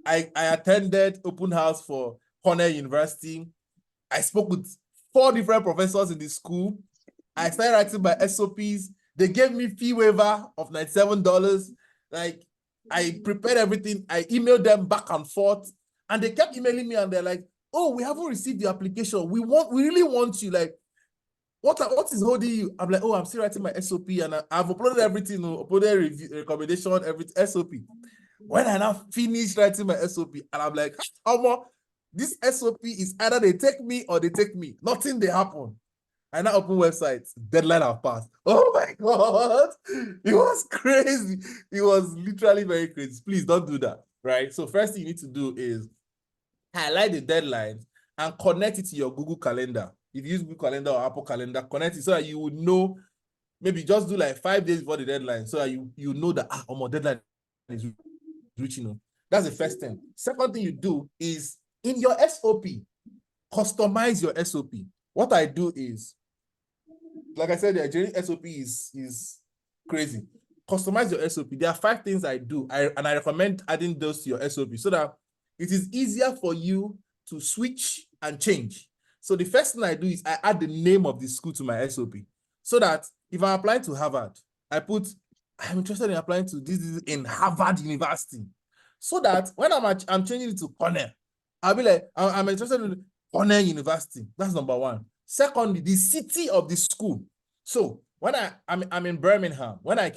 I attended open house for Cornell University. I spoke with 4 different professors in the school. I started writing my SOPs. They gave me fee waiver of $97. Like, I prepared everything. I emailed them back and forth, and they kept emailing me, and they're like, "Oh, we haven't received the application. We really want you. Like, what is holding you?" I'm like, "Oh, I'm still writing my SOP, and I've uploaded everything, uploaded review, recommendation, everything, SOP." When I now finished writing my SOP, and I'm like, this SOP is either they take me or they take me. Nothing they happen. I now open websites, deadline have passed. Oh my God, it was crazy. It was literally very crazy. Please don't do that, right? So first thing you need to do is highlight the deadlines and connect it to your Google Calendar. If you use Google Calendar or Apple Calendar, connect it so that you would know, maybe just do like 5 days before the deadline so that you know that, my deadline is reaching. That's the first thing. Second thing you do is, in your SOP, customize your SOP. What I do is, like I said, the generic SOP is crazy. Customize your SOP. There are 5 things I do, and I recommend adding those to your SOP so that it is easier for you to switch and change. So the first thing I do is I add the name of the school to my SOP, so that if I'm applying to Harvard, I put, I'm interested in applying to this in Harvard University, so that when I'm changing it to Cornell, I'll be like, I'm interested in Cornell University. That's number 1. Secondly, the city of the school. So when I'm in Birmingham, when I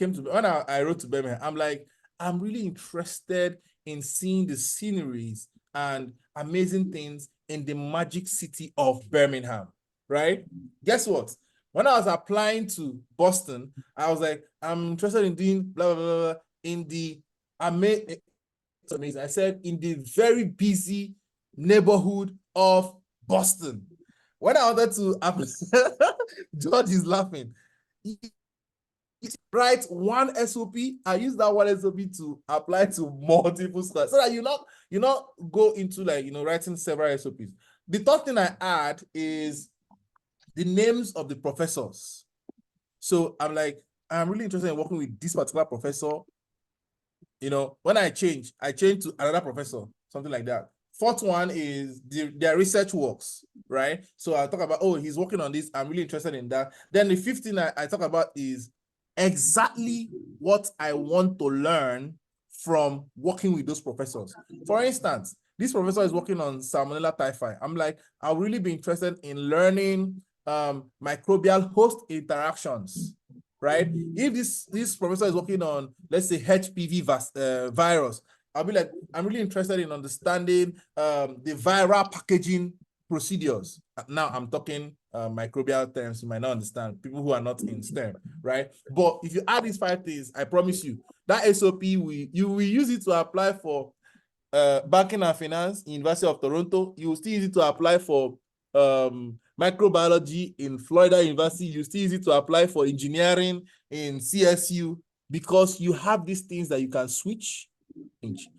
wrote to Birmingham, I'm like, I'm really interested in seeing the sceneries and amazing things in the magic city of Birmingham, right? Guess what? When I was applying to Boston, I was like, I'm interested in doing blah, blah, blah, blah in the amazing. I said, in the very busy neighborhood of Boston. When I wanted to apply, George is laughing. Write one SOP. I use that one SOP to apply to multiple schools, so that you not go into, like, writing several SOPs. The third thing I add is the names of the professors. So I'm like, I'm really interested in working with this particular professor. When I change to another professor, something like that. Fourth one is their research works, right? So I talk about, oh, he's working on this, I'm really interested in that. Then the fifth thing I talk about is exactly what I want to learn from working with those professors. For instance, this professor is working on Salmonella typhi. I'm like, I'll really be interested in learning microbial host interactions, right? If this professor is working on, let's say, HPV virus, I'll be like, I'm really interested in understanding the viral packaging procedures. Now I'm talking microbial terms you might not understand, people who are not in STEM, right? But if you add these 5 things, I promise you, that SOP, you will use it to apply for banking and finance in University of Toronto. You will still use it to apply for microbiology in Florida University. You still use it to apply for engineering in CSU, because you have these things that you can switch.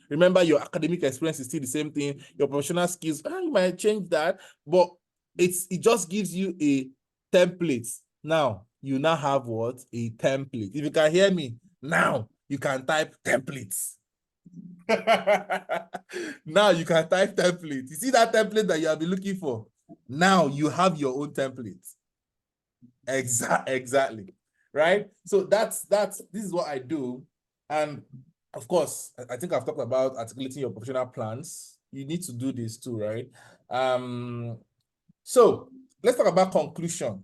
Remember, your academic experience is still the same thing. Your professional skills, you might change that, but it just gives you a template. Now you now have what? A template. If you can hear me now, you can type templates. Now you can type template. You see that template that you have been looking for? Now you have your own template. Exactly. Right? So this is what I do. And of course, I think I've talked about articulating your professional plans. You need to do this too, right? So let's talk about conclusion.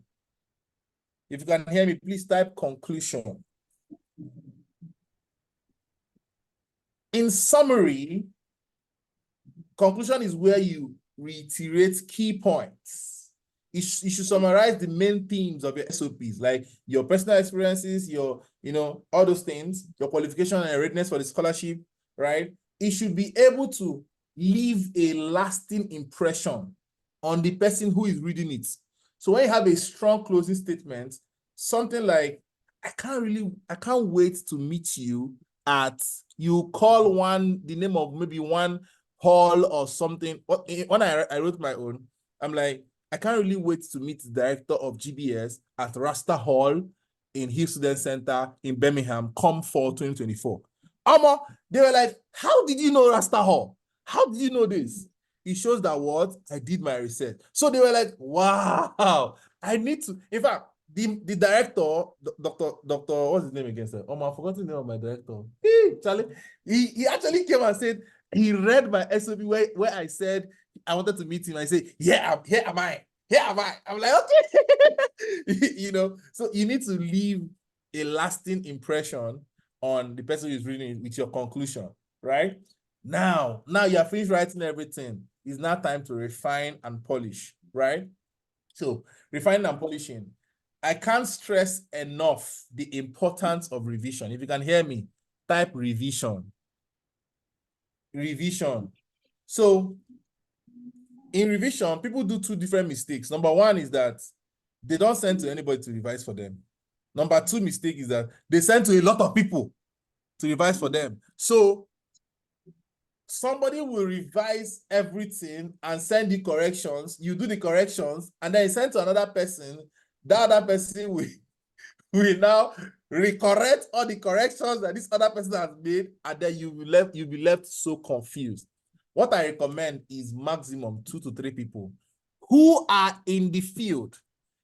If you can hear me, please type conclusion. In summary, conclusion is where you reiterate key points. You should summarize the main themes of your SOPs, like your personal experiences, your, all those things, your qualification and readiness for the scholarship, right? It should be able to leave a lasting impression on the person who is reading it. So when you have a strong closing statement, something like, I can't wait to meet you at, you call the name of maybe one Hall or something. When I wrote my own, I'm like, I can't really wait to meet the director of GBS at Rasta Hall in Hill Student Center in Birmingham come fall 2024. They were like, how did you know Rasta Hall? How did you know this? It shows that what? I did my research. So they were like, wow, I need to. In fact, the director, Dr. What's his name again, sir? I forgot the name of my director. Charlie, he actually came and said, he read my SOP where I said I wanted to meet him. I said, yeah, here am I. Here am I. I'm like, okay. So you need to leave a lasting impression on the person who's reading it with your conclusion, right? Now you are finished writing everything. It's now time to refine and polish, right? So refining and polishing. I can't stress enough the importance of revision. If you can hear me, type revision. Revision. So in revision, people do two different mistakes. Number one is that they don't send to anybody to revise for them. Number two mistake is that they send to a lot of people to revise for them. So somebody will revise everything and send the corrections. You do the corrections and then you send to another person. That other person will now recorrect all the corrections that this other person has made, and then you'll be left so confused. What I recommend is maximum 2 to 3 people who are in the field.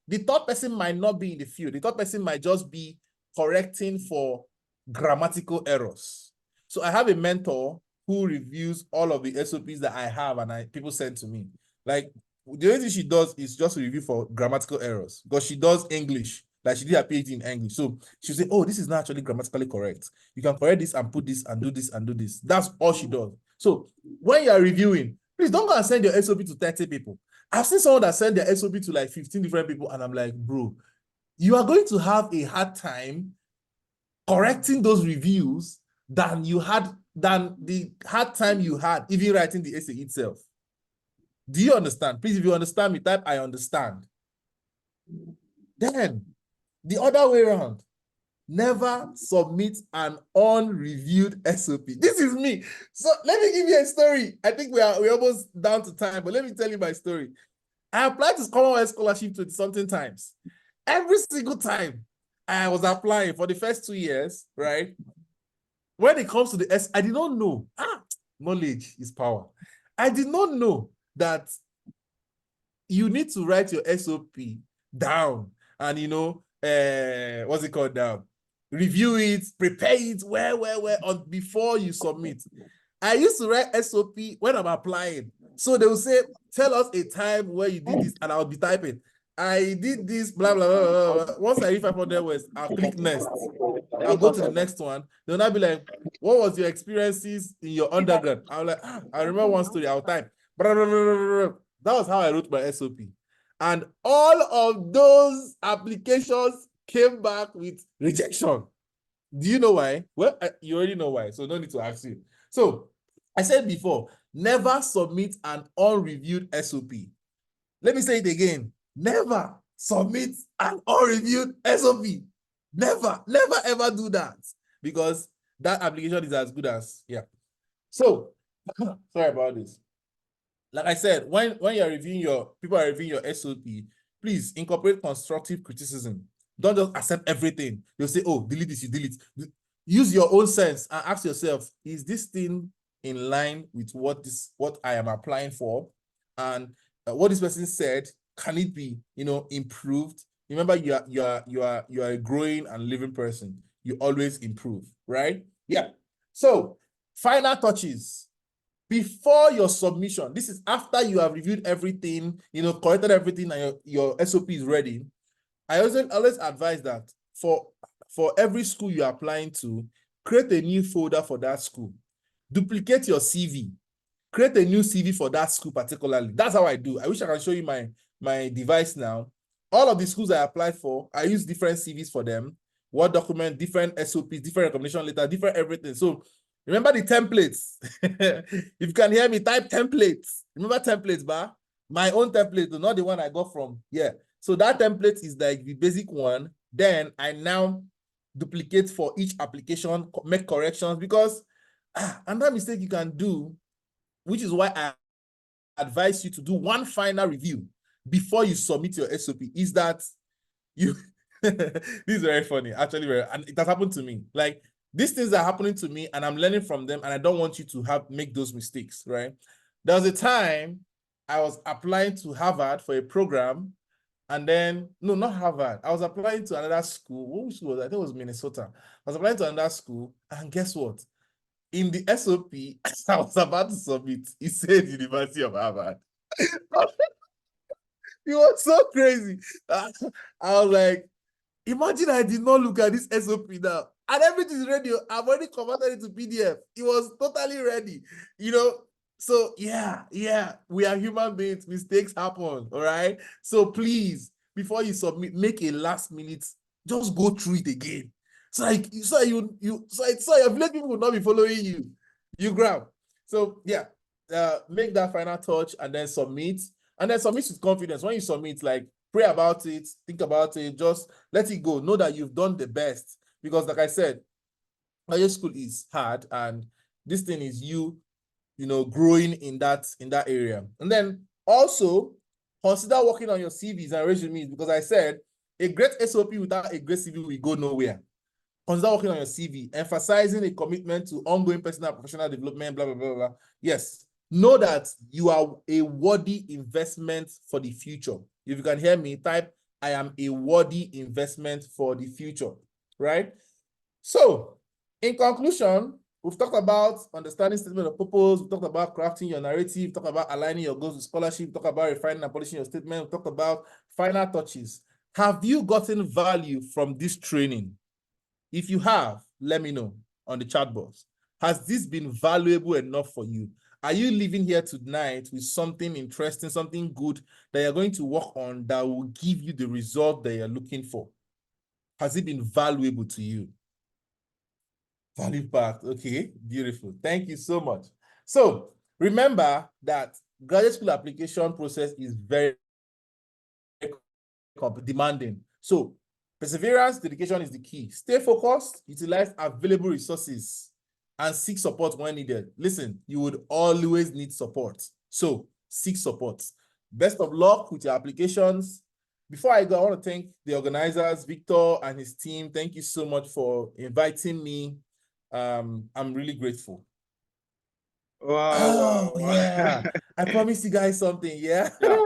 The third person might not be in the field. The third person might just be correcting for grammatical errors. So I have a mentor who reviews all of the SOPs that I have and people send to me. Like, the only thing she does is just review for grammatical errors because she does English. Like, she did a PhD in English. So she'll say, oh, this is not actually grammatically correct. You can correct this and put this and do this and do this. That's all she does. So when you're reviewing, please don't go and send your SOP to 30 people. I've seen someone that sent their SOP to like 15 different people, and I'm like, bro, you are going to have a hard time correcting those reviews than the hard time you had even writing the essay itself. Do you understand? Please, if you understand me, type I understand. Then, the other way around, never submit an unreviewed SOP. This is me. So let me give you a story. I think we're almost down to time, but let me tell you my story. I applied to Commonwealth Scholarship 20-something times. Every single time I was applying for the first 2 years, right? When it comes to the I did not know. Knowledge is power. I did not know that you need to write your SOP down and, what's it called now? Review it, prepare it well before you submit. I used to write SOP when I'm applying. So they will say, tell us a time where you did this, and I'll be typing. I did this, blah, blah, blah, blah, blah. Once I read 500 words, I'll click next. I'll go to the next one. They'll not be like, what was your experiences in your undergrad? I'll like, I remember one story, I'll type. Blah, blah, blah, blah, blah. That was how I wrote my SOP. And all of those applications came back with rejection. Do you know why? Well, you already know why, so no need to ask you. So I said before, never submit an unreviewed SOP. Let me say it again. Never submit an unreviewed SOP. Never ever do that, because that application is as good as, yeah. So, sorry about this. Like I said, when you're reviewing people are reviewing your SOP, please incorporate constructive criticism. Don't just accept everything. You'll say, oh, delete this, you delete. Use your own sense and ask yourself, is this thing in line with what I am applying for? And what this person said, can it be, improved? Remember, you are a growing and living person. You always improve, right? Yeah. So, final touches. Before your submission, this is after you have reviewed everything, corrected everything, and your SOP is ready. I always advise that for every school you're applying to, create a new folder for that school. Duplicate your CV. Create a new CV for that school particularly. That's how I do. I wish I can show you my device now. All of the schools I applied for, I use different CVs for them. Word document, different SOPs, different recommendation letter, different everything. So remember the templates. If you can hear me, type templates. Remember templates, ba? My own template, not the one I got from here. So that template is like the basic one. Then I now duplicate for each application, make corrections, because another mistake you can do which is why I advise you to do one final review before you submit your SOP, is that you, this is very funny, actually, and it has happened to me. Like, these things are happening to me and I'm learning from them, and I don't want you to make those mistakes, right? There was a time I was applying to Harvard for a program, and then, no, not Harvard. I was applying to another school. Which school was that? I think it was Minnesota. I was applying to another school, and guess what? In the SOP, I was about to submit, it said University of Harvard. It was so crazy. I was like, imagine I did not look at this SOP now. And everything is ready. I've already converted it to PDF. It was totally ready. So yeah, we are human beings. Mistakes happen, all right? So please, before you submit, make a last minute, just go through it again. So your village people will not be following you. You grab. So yeah, make that final touch and then submit. And then submit with confidence. When you submit, like, pray about it, think about it, just let it go. Know that you've done the best. Because like I said, higher school is hard, and this thing is growing in that area. And then also consider working on your CVs and resumes, because I said a great SOP without a great CV will go nowhere. Consider working on your CV, emphasizing a commitment to ongoing personal and professional development, blah, blah, blah, blah. Yes, know that you are a worthy investment for the future. If you can hear me, type, I am a worthy investment for the future, right? So, in conclusion, we've talked about understanding statement of purpose, we've talked about crafting your narrative, we've talked about aligning your goals with scholarship, we've talked about refining and polishing your statement, we've talked about final touches. Have you gotten value from this training? If you have, let me know on the chat box. Has this been valuable enough for you? Are you leaving here tonight with something interesting, something good that you're going to work on that will give you the result that you're looking for? Has it been valuable to you? Value packed. Okay, beautiful. Thank you so much. So remember that graduate school application process is very demanding. So perseverance, dedication is the key. Stay focused, utilize available resources, and seek support when needed. Listen, you would always need support. So seek support. Best of luck with your applications. Before I go, I want to thank the organizers, Victor and his team. Thank you so much for inviting me. I'm really grateful. Wow, wow. Yeah. I promised you guys something, yeah? Yeah.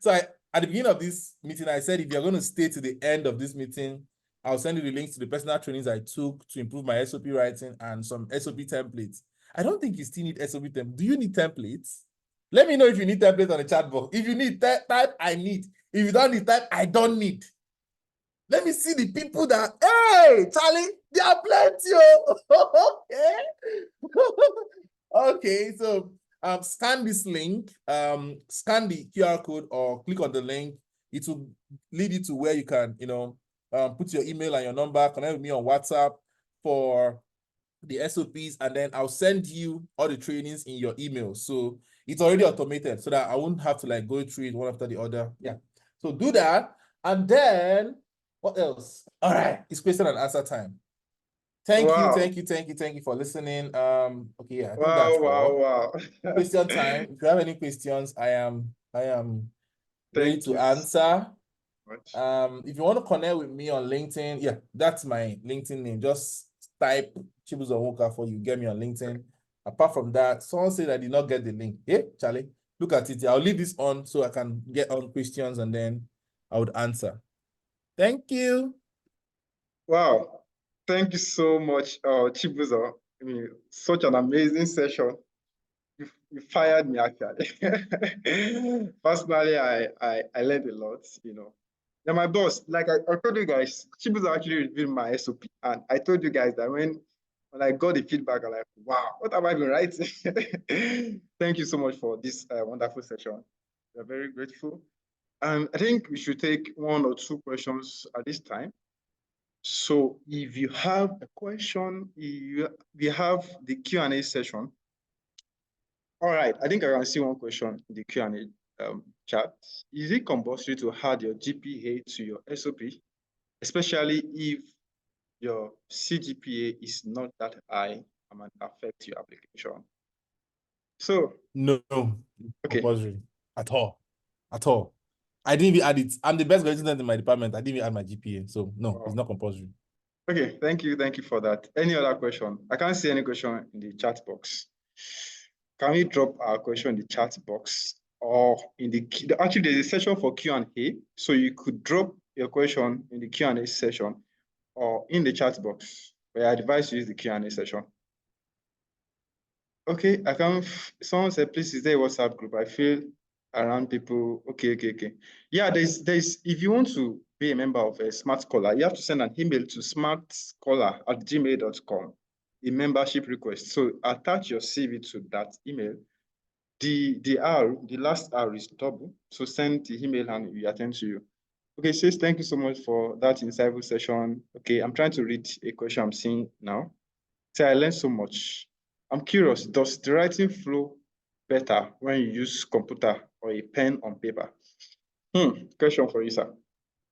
So at the beginning of this meeting, I said, if you're going to stay to the end of this meeting, I'll send you the links to the personal trainings I took to improve my SOP writing and some SOP templates. I don't think you still need SOP templates. Do you need templates? Let me know if you need templates on the chat box. If you need, type I need. If you don't need, type I don't need. Let me see the people that, hey, Charlie, there are plenty. Okay, so scan this link, scan the QR code or click on the link. It will lead you to where you can, put your email and your number, connect with me on WhatsApp for the SOPs, and then I'll send you all the trainings in your email. So it's already automated so that I won't have to go through it one after the other. Yeah. So do that. And then what else? All right, it's question and answer time. Thank you for listening. Okay, yeah, I think that's all. Wow. Question time. If you have any questions, I am ready to answer. If you want to connect with me on LinkedIn, yeah, that's my LinkedIn name. Just type Chibuzo Onwuka for you, get me on LinkedIn. Apart from that, someone said I did not get the link. Hey, Charlie, look at it. I'll leave this on so I can get on questions and then I would answer. Thank you. Wow. Thank you so much, Chibuzo. I mean, such an amazing session. You fired me, actually. Personally, I learned a lot, Now, my boss, like I told you guys, Chibuzo actually reviewed my SOP. And I told you guys that when I got the feedback, I'm like, wow, what have I been writing? Thank you so much for this wonderful session. We're very grateful. And I think we should take 1 or 2 questions at this time. So if you have a question, we have the Q&A session. All right, I think I can see one question in the Q&A chat. Is it compulsory to add your GPA to your SOP, especially if your CGPA is not that high and might affect your application? So, No, okay. compulsory at all. At all. I didn't even add it. I'm the best graduate student in my department. I didn't even add my GPA. So no, it's not compulsory. Okay, thank you for that. Any other question? I can't see any question in the chat box. Can we drop our question in the chat box or in the actually there's a section for Q&A, so you could drop your question in the Q&A session or in the chat box. But I advise you use the Q&A session. Okay, I can. Someone said, please, is there a WhatsApp group? I feel around people. Okay. Yeah, there's. If you want to be a member of a Smart Scholar, you have to send an email to smartscholar@gmail.com, a membership request. So attach your CV to that email. The last R is double. So send the email and we attend to you. Okay, sis, thank you so much for that insightful session. Okay, I'm trying to read a question I'm seeing now. So I learned so much. I'm curious, does the writing flow better when you use computer or a pen on paper? Question for you, sir.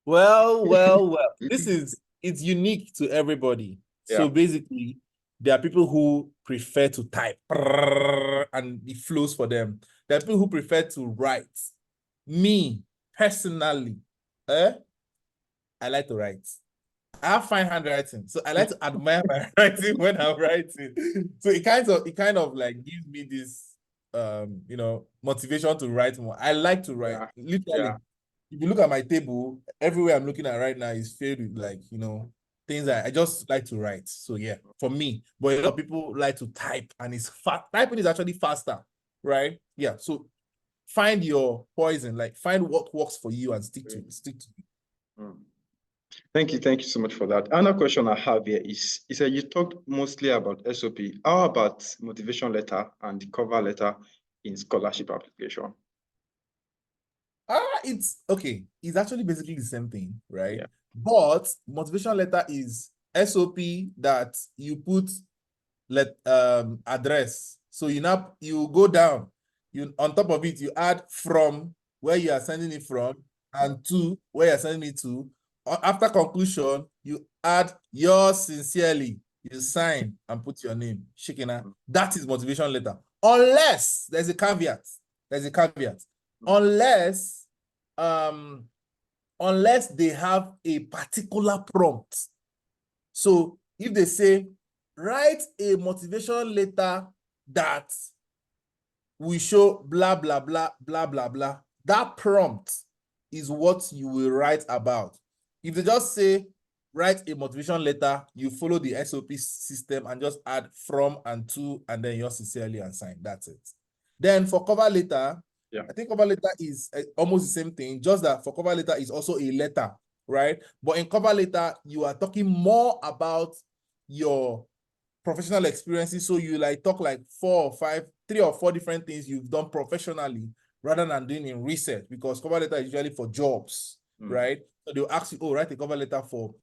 Well. It's unique to everybody. So Yeah. basically, there are people who prefer to type and it flows for them. There are people who prefer to write. Me, personally, I like to write. I have fine handwriting, so I like to admire my writing when I'm writing. So it kind of like gives me this motivation to write more. I like to write. Yeah. Literally. Yeah. If you look at my table, everywhere I'm looking at right now is filled with things that I just like to write. So yeah, for me, but a lot of people like to type and it's fast. Typing is actually faster, right? Yeah. So find your poison, like find what works for you and stick to it. Thank you so much for that. Another question I have here is you talked mostly about SOP. How about motivation letter and the cover letter in scholarship application? It's okay. It's actually basically the same thing, right? Yeah. But motivation letter is SOP that you put address. So you go down, you on top of it, you add from where you are sending it from and to where you're sending it to. After conclusion, you add yours sincerely. You sign and put your name. Shikina. That is motivation letter. Unless there's a caveat. Unless they have a particular prompt. So if they say, write a motivation letter that will show blah, blah, blah, blah, blah, blah, that prompt is what you will write about. If they just say, write a motivation letter, you follow the SOP system and just add from and to, and then yours sincerely and sign. That's it. Then for cover letter, yeah, I think cover letter is almost the same thing, just that for cover letter is also a letter, right? But in cover letter, you are talking more about your professional experiences. So you talk like 3 or 4 different things you've done professionally rather than doing in research, because cover letter is usually for jobs, right? So they'll ask you, write a cover letter for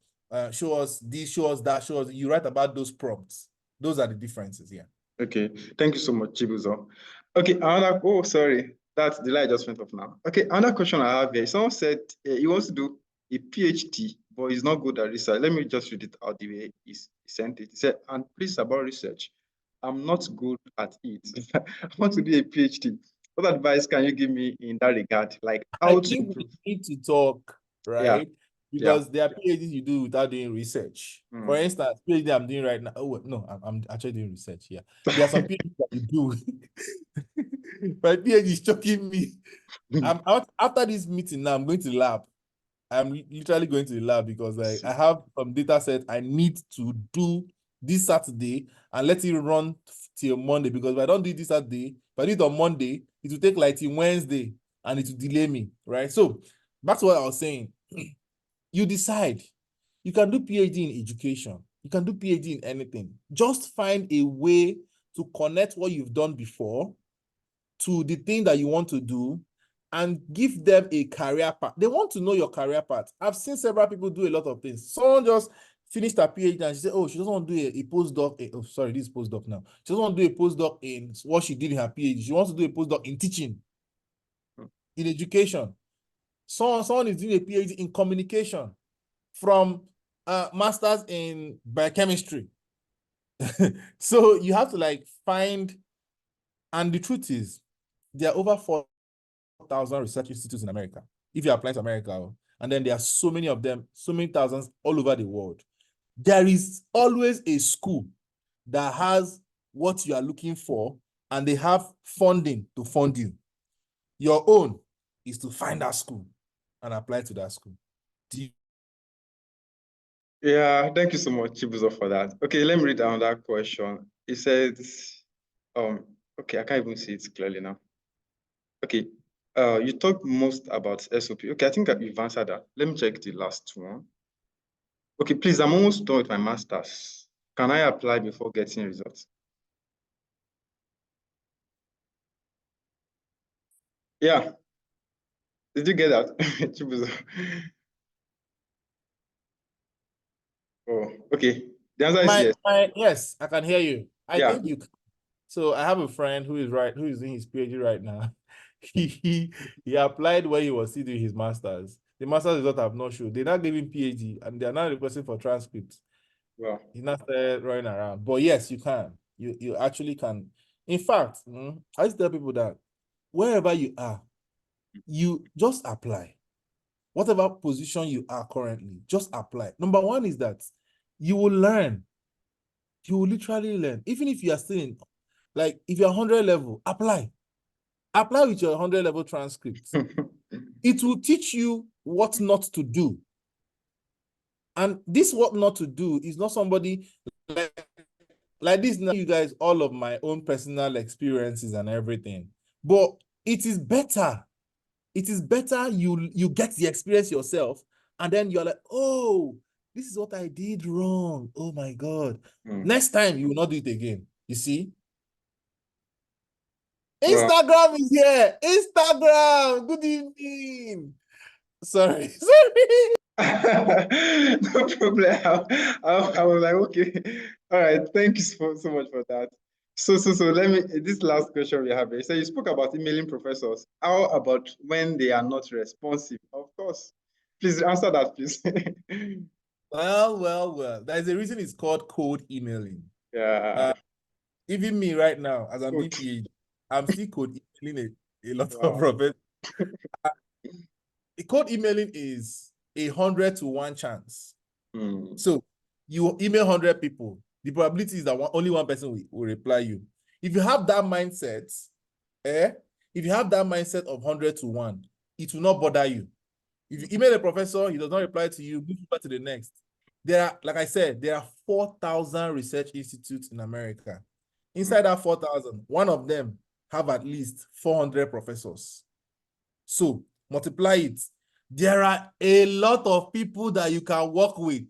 show us this, show us that, show us. You write about those prompts. Those are the differences, yeah. Okay, thank you so much, Chibuzo. Okay, sorry, that's the light just went off now. Okay, another question I have here. Someone said he wants to do a PhD, but he's not good at research. Let me just read it out the way he sent it. He said, and please about research. I'm not good at it. I want to do a PhD. What advice can you give me in that regard? Like how to think improve? we need to talk, right? Because there are PhDs you do without doing research. For instance, PhD I'm doing right now. Oh no, I'm actually doing research. Yeah, there are some PhDs that you do. My PhD is choking me. I'm out after this meeting now. I'm going to the lab. I'm literally going to the lab because I have some data set I need to do this Saturday and let it run till Monday, because if I don't do it this Saturday, if I do it on Monday, it will take like till Wednesday and it will delay me, right? So that's what I was saying. You decide. You can do PhD in education. You can do PhD in anything. Just find a way to connect what you've done before to the thing that you want to do and give them a career path. They want to know your career path. I've seen several people do a lot of things. Someone just finished her PhD and she said, she doesn't want to do a postdoc. This is postdoc now. She doesn't want to do a postdoc in what she did in her PhD. She wants to do a postdoc in teaching, in education. Someone is doing a PhD in communication from master's in biochemistry. So you have to find And the truth is, there are over 4,000 research institutes in America. If you're applying to America, and then there are so many of them, so many thousands all over the world. There is always a school that has what you are looking for, and they have funding to fund you. Your own is to find that school and apply to that school. Yeah, thank you so much, Chibuzo, for that. Okay, let me read down that question. It says, okay, I can't even see it clearly now. Okay, you talked most about SOP. Okay, I think that you've answered that. Let me check the last one. Okay, please, I'm almost done with my master's. Can I apply before getting results? Yeah. Did you get that, Chibuzo? Oh, okay. The answer is yes. Yes, I can hear you. I Yeah. think you can. So I have a friend who is doing his PhD right now. He applied when he was still doing his master's. The master's result have not shown. They not giving PhD and they are not requesting for transcripts. Wow. He's not running around. But yes, you can. You actually can. In fact, I used to tell people that wherever you are, you just apply. Whatever position you are currently, just apply. Number one is that you will learn. You will literally learn. Even if you are still in, like, if you're 100 level, apply. Apply with your 100 level transcript. It will teach you what not to do. And this what not to do is not somebody like this. Now, you guys, all of my own personal experiences and everything. But it is better. It is better you get the experience yourself, and then you're like, oh, this is what I did wrong. Oh my God. Next time you will not do it again. You see? Instagram is here. Instagram. Good evening. Sorry. No problem. I was like, okay. All right. Thank you so much for that. So let me, this last question we have here. So you spoke about emailing professors. How about when they are not responsive? Of course. Please answer that, please. Well. There's a reason it's called cold emailing. Yeah. Even me right now, as I'm doing PhD, I'm still cold emailing a lot of professors. Cold emailing is 100 to 1 chance. So you email 100 people. The probability is that only one person will reply you. If you have that mindset, if you have that mindset of 100 to 1, it will not bother you. If you email a professor, he does not reply to you, move to the next. There are, like I said, there are 4,000 research institutes in America. Inside that 4,000, one of them have at least 400 professors. So multiply it. There are a lot of people that you can work with.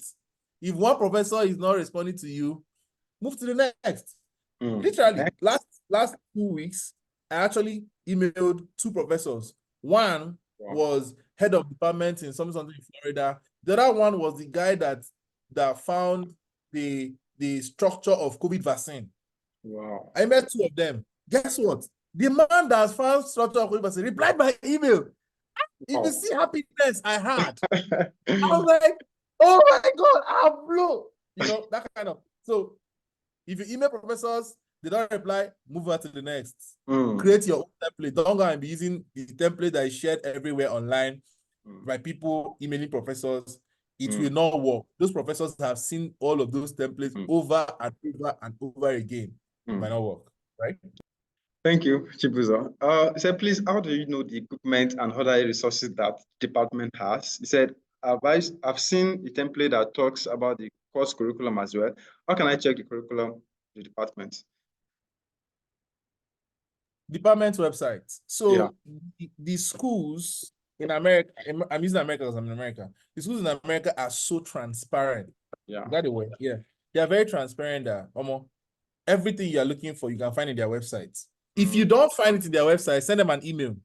If one professor is not responding to you, move to the next. Literally, last 2 weeks, I actually emailed 2 professors. One was head of department in something in Florida. The other one was the guy that found the structure of COVID vaccine. Wow. I met 2 of them. Guess what? The man that found structure of COVID vaccine replied by email. If you see happiness I had, I was like, oh my God, I blew. You know, that kind of. So if you email professors, they don't reply, move on to the next. Create your own template. Don't go and be using the template that is shared everywhere online by people emailing professors. It will not work. Those professors have seen all of those templates over and over and over again. It might not work, right? Thank you, Chibuzo. He said, please, how do you know the equipment and other resources that the department has? He said, I've seen the template that talks about the course curriculum as well. How can I check the curriculum of the department? Department website. So the schools in America, I'm using America because I'm in America. The schools in America are so transparent. By the way, they are very transparent. Everything you are looking for, you can find in their websites. If you don't find it in their website, send them an email.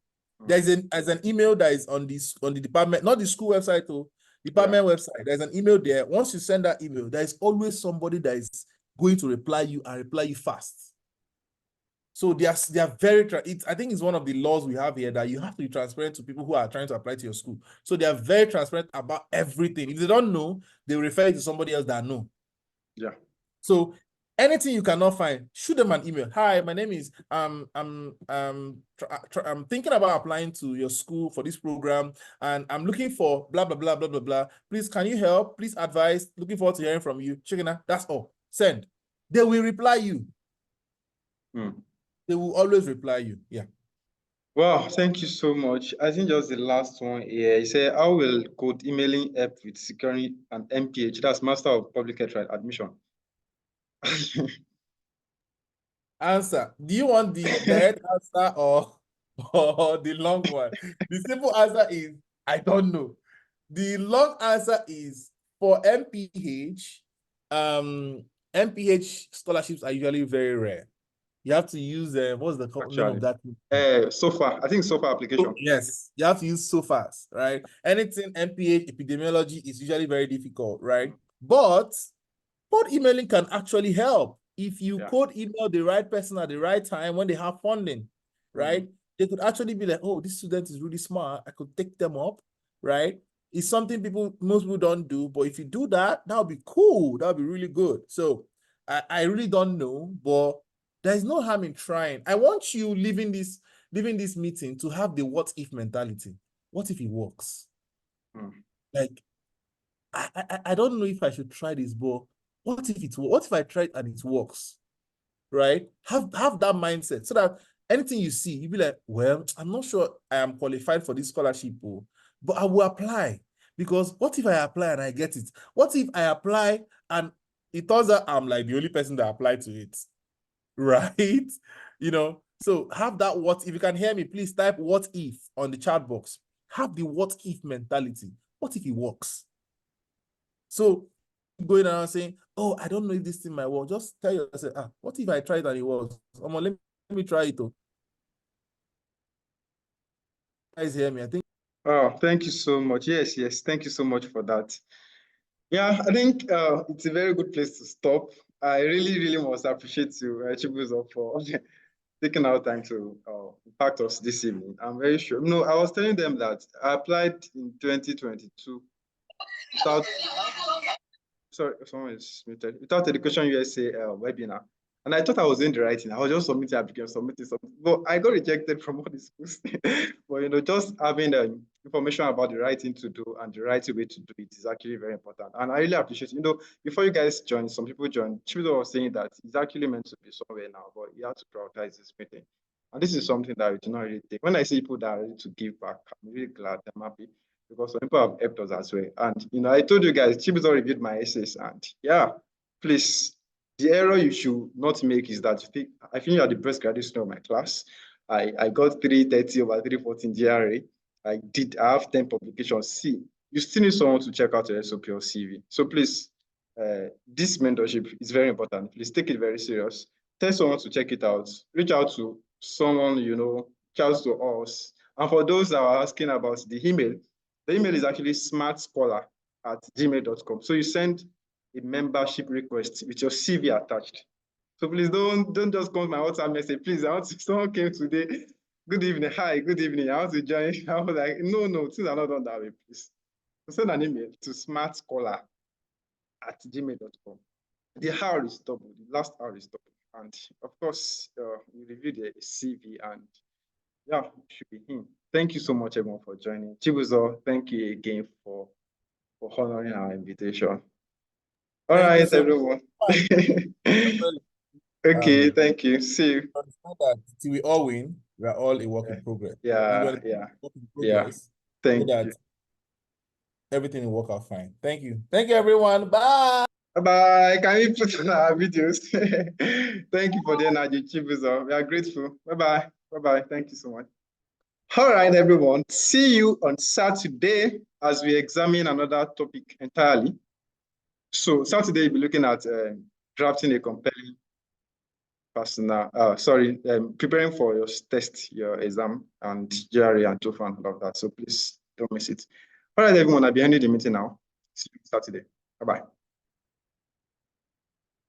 There's an email that is on the department, not the school website, department website. There's an email there. Once you send that email, there is always somebody that is going to reply you and reply you fast. So they are very, I think it's one of the laws we have here that you have to be transparent to people who are trying to apply to your school. So they are very transparent about everything. If they don't know, they will refer you to somebody else that know. Yeah. So Anything you cannot find, shoot them an email. Hi, my name is I'm thinking about applying to your school for this program, and I'm looking for blah blah blah blah blah blah. Please, can you help? Please advise. Looking forward to hearing from you. Chikina, that's all. Send. They will reply you. They will always reply you. Yeah. Wow, thank you so much. I think just the last one here. He said, how will code emailing help with securing an MPH? That's Master of Public Health admission. Answer. Do you want the direct answer or the long one? The simple answer is I don't know. The long answer is for MPH, MPH scholarships are usually very rare. You have to use what's the name of that? So far, I think so far application. Yes, you have to use so fast, right? Anything MPH epidemiology is usually very difficult, right? But code emailing can actually help. If you code email the right person at the right time when they have funding, right? They could actually be like, oh, this student is really smart. I could take them up, right? It's something most people don't do, but if you do that, that would be cool. That would be really good. So I really don't know, but there's no harm in trying. I want you leaving this meeting to have the what if mentality. What if it works? Like, I don't know if I should try this, but what if I try it and it works? Right? Have that mindset so that anything you see, you'll be like, well, I'm not sure I am qualified for this scholarship, but I will apply. Because what if I apply and I get it? What if I apply and it turns out I'm like the only person that applied to it? Right? You know, so have that what if. You can hear me, please type what if on the chat box. Have the what if mentality. What if it works? So going around saying, oh, I don't know if this thing might work. Just tell yourself, what if I try it and it works? Come on, let me try it. You guys hear me? I think. Oh, thank you so much. Yes, thank you so much for that. Yeah, I think it's a very good place to stop. I really must appreciate you, Chibuzo, for taking our time to impact us this evening. I'm very sure. No, I was telling them that I applied in 2022 without, sorry, someone is muted, without Education USA webinar. And I thought I was doing the right thing. I was just submitting applications, submitting something. But I got rejected from all the schools. But, just having information about the right thing to do and the right way to do it is actually very important. And I really appreciate it. Before you guys join, some people joined. Chibuzo was saying that it's actually meant to be somewhere now, but you have to prioritize this meeting. And this is something that we do not really take. When I see people that are ready to give back, I'm really glad, I'm happy, because some people have helped us as well. And, I told you guys, Chibuzo reviewed my essays, and yeah, please, the error you should not make is that I think you are the best graduate student of my class. I got 330 over 340 in GRA. I have 10 publications. See, you still need someone to check out your SOP or CV. So please, this mentorship is very important. Please take it very serious. Tell someone to check it out. Reach out to someone, reach out to us. And for those that are asking about the email is actually smartscholar@gmail.com. So you send a membership request with your CV attached. So please don't just come to my WhatsApp message. Please, someone came today. Good evening. Hi, good evening. I want to join. I was like, no, things are not done that way, please. So send an email to smartscholar@gmail.com. The hour is double. The last hour is double. And of course, we review the CV and yeah, it should be him. Thank you so much, everyone, for joining. Chibuzo, thank you again for honoring our invitation. All right, everyone. Okay, thank you. See you. Till we all win, we are all a work in progress. Yeah. Thank you. Everything will work out fine. Thank you. Thank you, everyone. Bye. Bye. Can we put on our videos? Thank you for the energy, Chibuzo. We are grateful. Bye-bye. Bye-bye. Thank you so much. All right, everyone. See you on Saturday as we examine another topic entirely. So Saturday, we'll be looking at drafting a compelling preparing for your test, your exam, and GRE and TOEFL and all of that. So please don't miss it. All right, everyone, I'll be ending the meeting now. See you Saturday. Bye-bye.